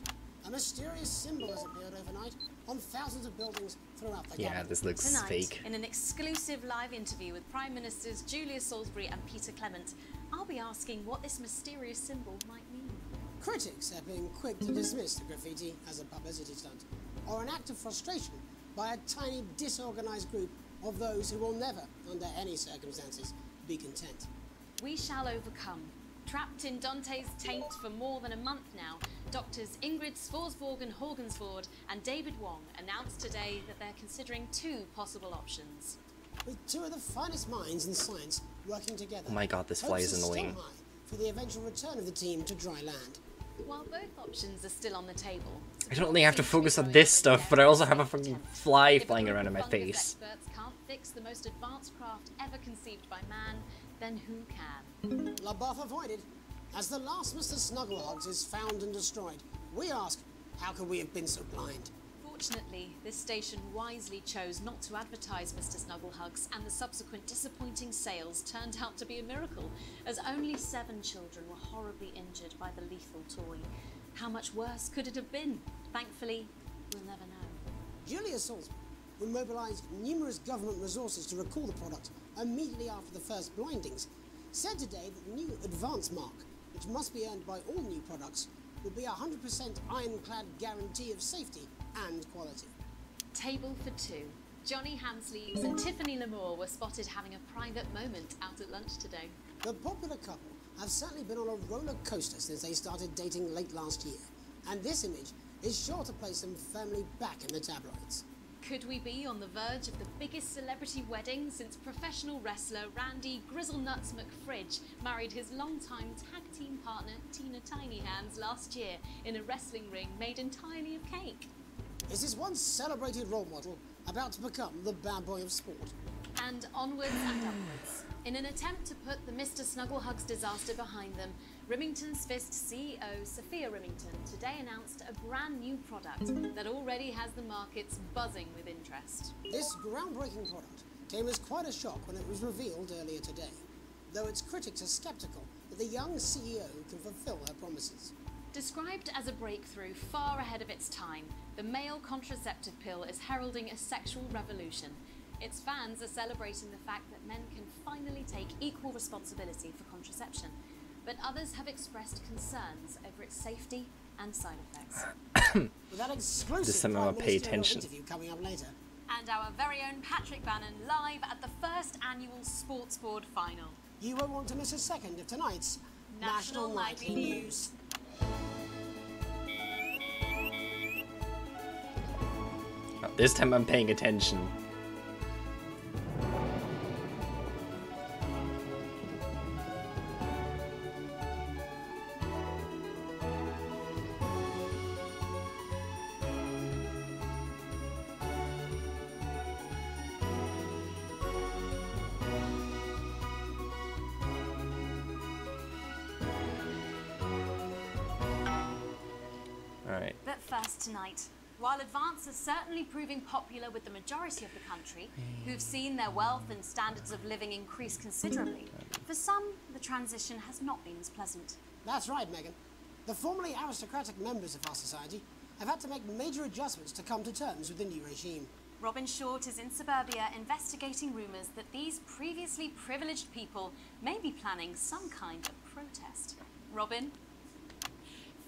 A mysterious symbol has appeared overnight on thousands of buildings throughout the Yeah, gallery. this looks Tonight, fake. in an exclusive live interview with Prime Ministers Julia Salisbury and Peter Clement, I'll be asking what this mysterious symbol might mean. Critics have been quick to dismiss the graffiti as a publicity stunt, or an act of frustration by a tiny, disorganized group of those who will never, under any circumstances, be content. We shall overcome. Trapped in Dante's taint for more than a month now, doctors Ingrid Svorsborgen Horgensvoord and David Wong announced today that they're considering 2 possible options. With 2 of the finest minds in science working together. Oh my god, this fly hopes is are annoying. still high for the eventual return of the team to dry land. While both options are still on the table, I don't only have to focus on this stuff, but I also have a fucking fly flying around in my face. experts can't fix the most advanced craft ever conceived by man, then who can? LaBeouf avoided. As the last Mr. Snugglehugs is found and destroyed, we ask, how could we have been so blind? Fortunately, this station wisely chose not to advertise Mr. Snugglehugs, and the subsequent disappointing sales turned out to be a miracle, as only 7 children were horribly injured by the lethal toy. How much worse could it have been? Thankfully, we'll never know. Julia Salisbury, who mobilised numerous government resources to recall the product immediately after the first blindings, said today that the new advance mark, which must be earned by all new products, will be a 100% ironclad guarantee of safety and quality. Table for 2. Johnny Hansleaves and Tiffany Lamour were spotted having a private moment out at lunch today. The popular couple have certainly been on a roller coaster since they started dating late last year, and this image is sure to place them firmly back in the tabloids. Could we be on the verge of the biggest celebrity wedding since professional wrestler Randy Grizzlenuts McFridge married his longtime tag team partner Tina Tiny Hands last year in a wrestling ring made entirely of cake? Is this once celebrated role model about to become the bad boy of sport? And onwards and upwards. In an attempt to put the Mr. Snugglehugs disaster behind them, Remington's Fist CEO Sophia Remington today announced a brand new product that already has the markets buzzing with interest. This groundbreaking product came as quite a shock when it was revealed earlier today, though its critics are sceptical that the young CEO can fulfill her promises. Described as a breakthrough far ahead of its time, the male contraceptive pill is heralding a sexual revolution. Its fans are celebrating the fact that men can finally take equal responsibility for contraception, but others have expressed concerns over its safety and side effects. With that exclusive This time I'll pay attention. interview coming up later. And our very own Patrick Bannon live at the first annual Sports Board final. You won't want to miss a second of tonight's National Nightly News. Oh, this time I'm paying attention. Alright. But first tonight, While Advance is certainly proving popular with the majority of the country, who've seen their wealth and standards of living increase considerably, for some, the transition has not been as pleasant. That's right, Megan. The formerly aristocratic members of our society have had to make major adjustments to come to terms with the new regime. Robin Short is in suburbia investigating rumours that these previously privileged people may be planning some kind of protest. Robin?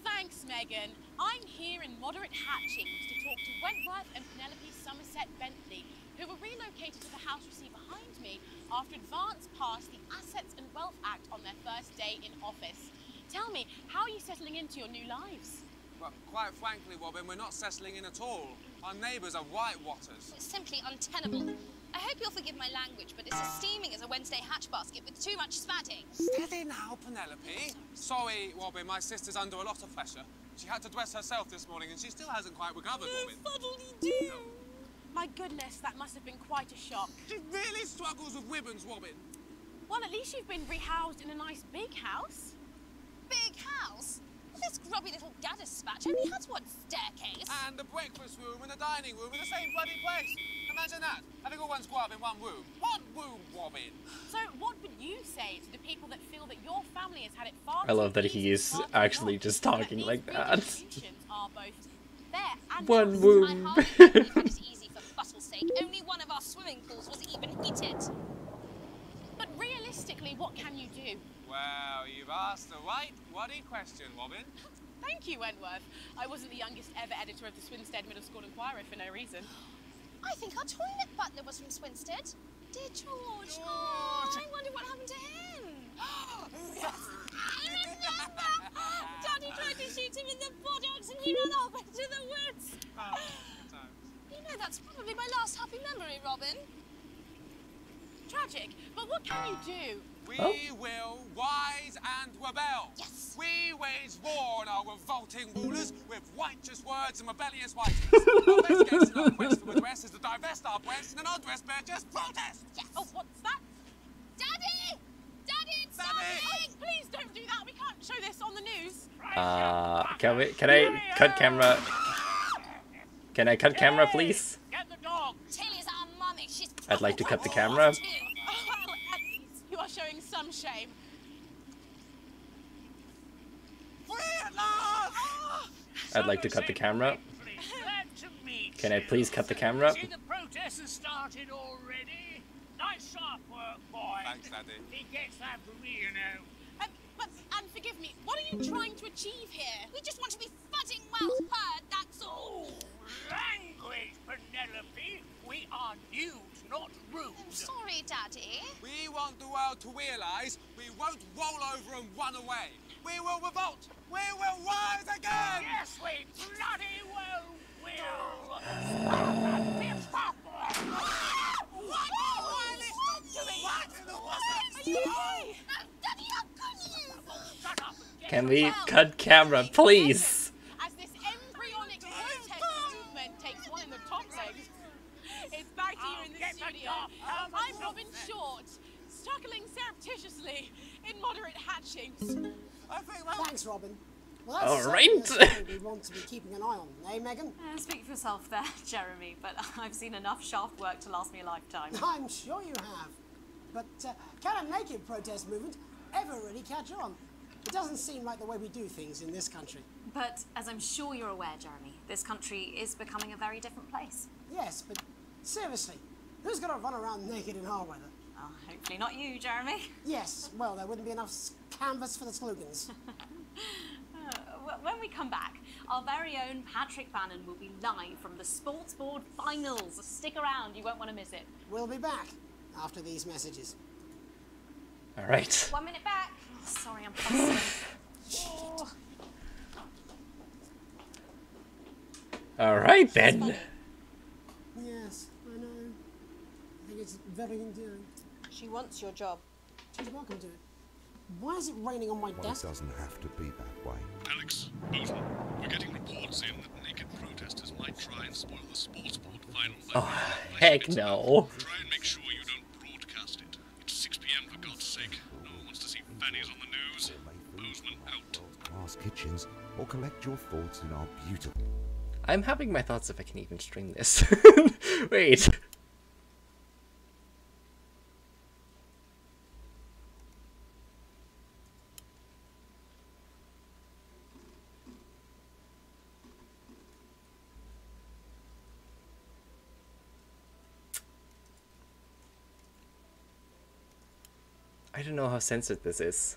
Thanks, Megan. I'm here in Moderate Hatchings to talk to Wentworth and Penelope Somerset Bentley, who were relocated to the house you see behind me after Advance passed the Assets and Wealth Act on their first day in office. Tell me, how are you settling into your new lives? Well, quite frankly, Robin, we're not settling in at all. Our neighbours are whitewatters. It's simply untenable. I hope you'll forgive my language, but it's as steaming as a Wednesday hatch basket with too much spatting. Steady now, Penelope. Sorry, Robin, my sister's under a lot of pressure. She had to dress herself this morning and she still hasn't quite recovered, Robin. Fuddly-doo! My goodness, that must have been quite a shock. She really struggles with ribbons, Robin. Well, at least you've been rehoused in a nice big house. Big house? This grubby little gaddis spatch only has one staircase. And the breakfast room and the dining room in the same bloody place. Imagine that, having all one's grub in one room. One room, Robin. So what would you say to the people that feel that your family has had it far I love that he is actually just talking like that. are both there and One I room. hardly thought we'd had it easy for fussle's sake. Only one of our swimming pools was even heated. But realistically, what can you do? Well, you've asked the right bloody question, Robin. Thank you, Wentworth. I wasn't the youngest ever editor of the Swinstead Middle School Inquirer for no reason. I think our toilet butler was from Swinstead. Dear George. Oh, I wonder what happened to him. Yes, I remember! Daddy tried to shoot him in the buttocks and he ran off into the woods. Oh, good times. You know, that's probably my last happy memory, Robin. Tragic, but what can you do? We will rise and rebel. Yes. We wage war on our revolting rulers with righteous words and rebellious writings. Our best guess in our quest for redress is to divest our breasts and an undressed bear just protest. Yes. Oh, what's that? Daddy! Daddy, it's something! Please don't do that. We can't show this on the news. Can I cut camera? Can I cut camera, please? Get the dog. Tilly's our mummy. She's I'd like to cut the camera. Well, at least you are showing some shame. I'd like to cut the camera. Can I please cut the camera? See, the protest has started already. Nice sharp work, boy. Thanks, Daddy. He gets that from me, you know. And forgive me, what are you trying to achieve here? We just want to be footing well heard, that's all. Language, Penelope. We are nude, not rude. I'm sorry, Daddy. We want the world to realise we won't roll over and run away. We will revolt. We will rise again. Yes, we bloody well will. Can we cut camera, please? As this embryonic protest movement takes one in the top legs, it's back to you in the studio. I'm Robin Short, struggling surreptitiously in Moderate Hatchings. Thanks, Robin. Well, that's All certainly right. something we want to be keeping an eye on, eh, Megan? Speak for yourself there, Jeremy, but I've seen enough shaft work to last me a lifetime. I'm sure you have. But can a naked protest movement ever really catch on? It doesn't seem like the way we do things in this country. But as I'm sure you're aware, Jeremy, this country is becoming a very different place. Yes, but seriously, who's going to run around naked in our weather? Oh, hopefully not you, Jeremy. Yes, well, there wouldn't be enough canvas for the slogans. When we come back, our very own Patrick Bannon will be live from the Sports Board Finals. Stick around, you won't want to miss it. We'll be back after these messages. All right. 1 minute back. Oh, sorry, I'm fussing. Oh. All right then. Yes, I know. I think it's very endearing. She wants your job. She's welcome to it. Why is it raining on my Well, desk? it doesn't have to be that way. Alex, Bozeman, we're getting reports in that naked protesters might try and spoil the sports board final. Oh, heck no. Try and make sure you don't broadcast it. It's 6 p.m. for God's sake. No one wants to see fannies on the news. Bozeman out. Class kitchens, or collect your thoughts in our beautiful. I'm having my thoughts if I can even stream this. Wait. I don't know how censored this is.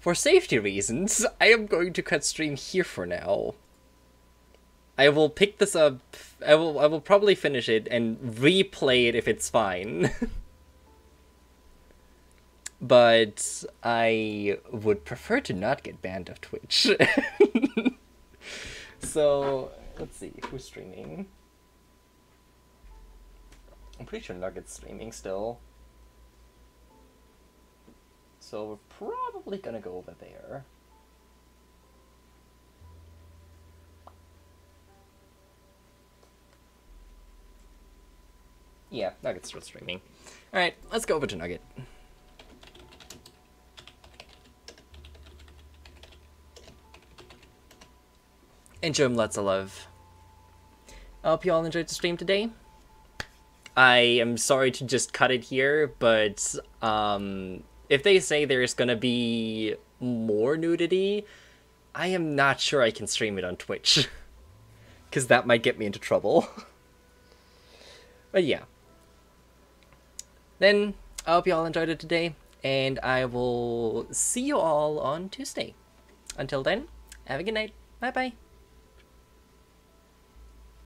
For safety reasons, I am going to cut stream here for now. I will pick this up. I will probably finish it and replay it if it's fine. But I would prefer to not get banned off Twitch. So, let's see, who's streaming? I'm pretty sure Nugget's streaming still. So we're probably gonna go over there. Yeah, Nugget's still streaming. Alright, let's go over to Nugget. Enjoy lots of love. I hope you all enjoyed the stream today. I am sorry to just cut it here, but if they say there's gonna be more nudity, I am not sure I can stream it on Twitch. Because that might get me into trouble. But yeah. Then, I hope you all enjoyed it today, and I will see you all on Tuesday. Until then, have a good night. Bye-bye.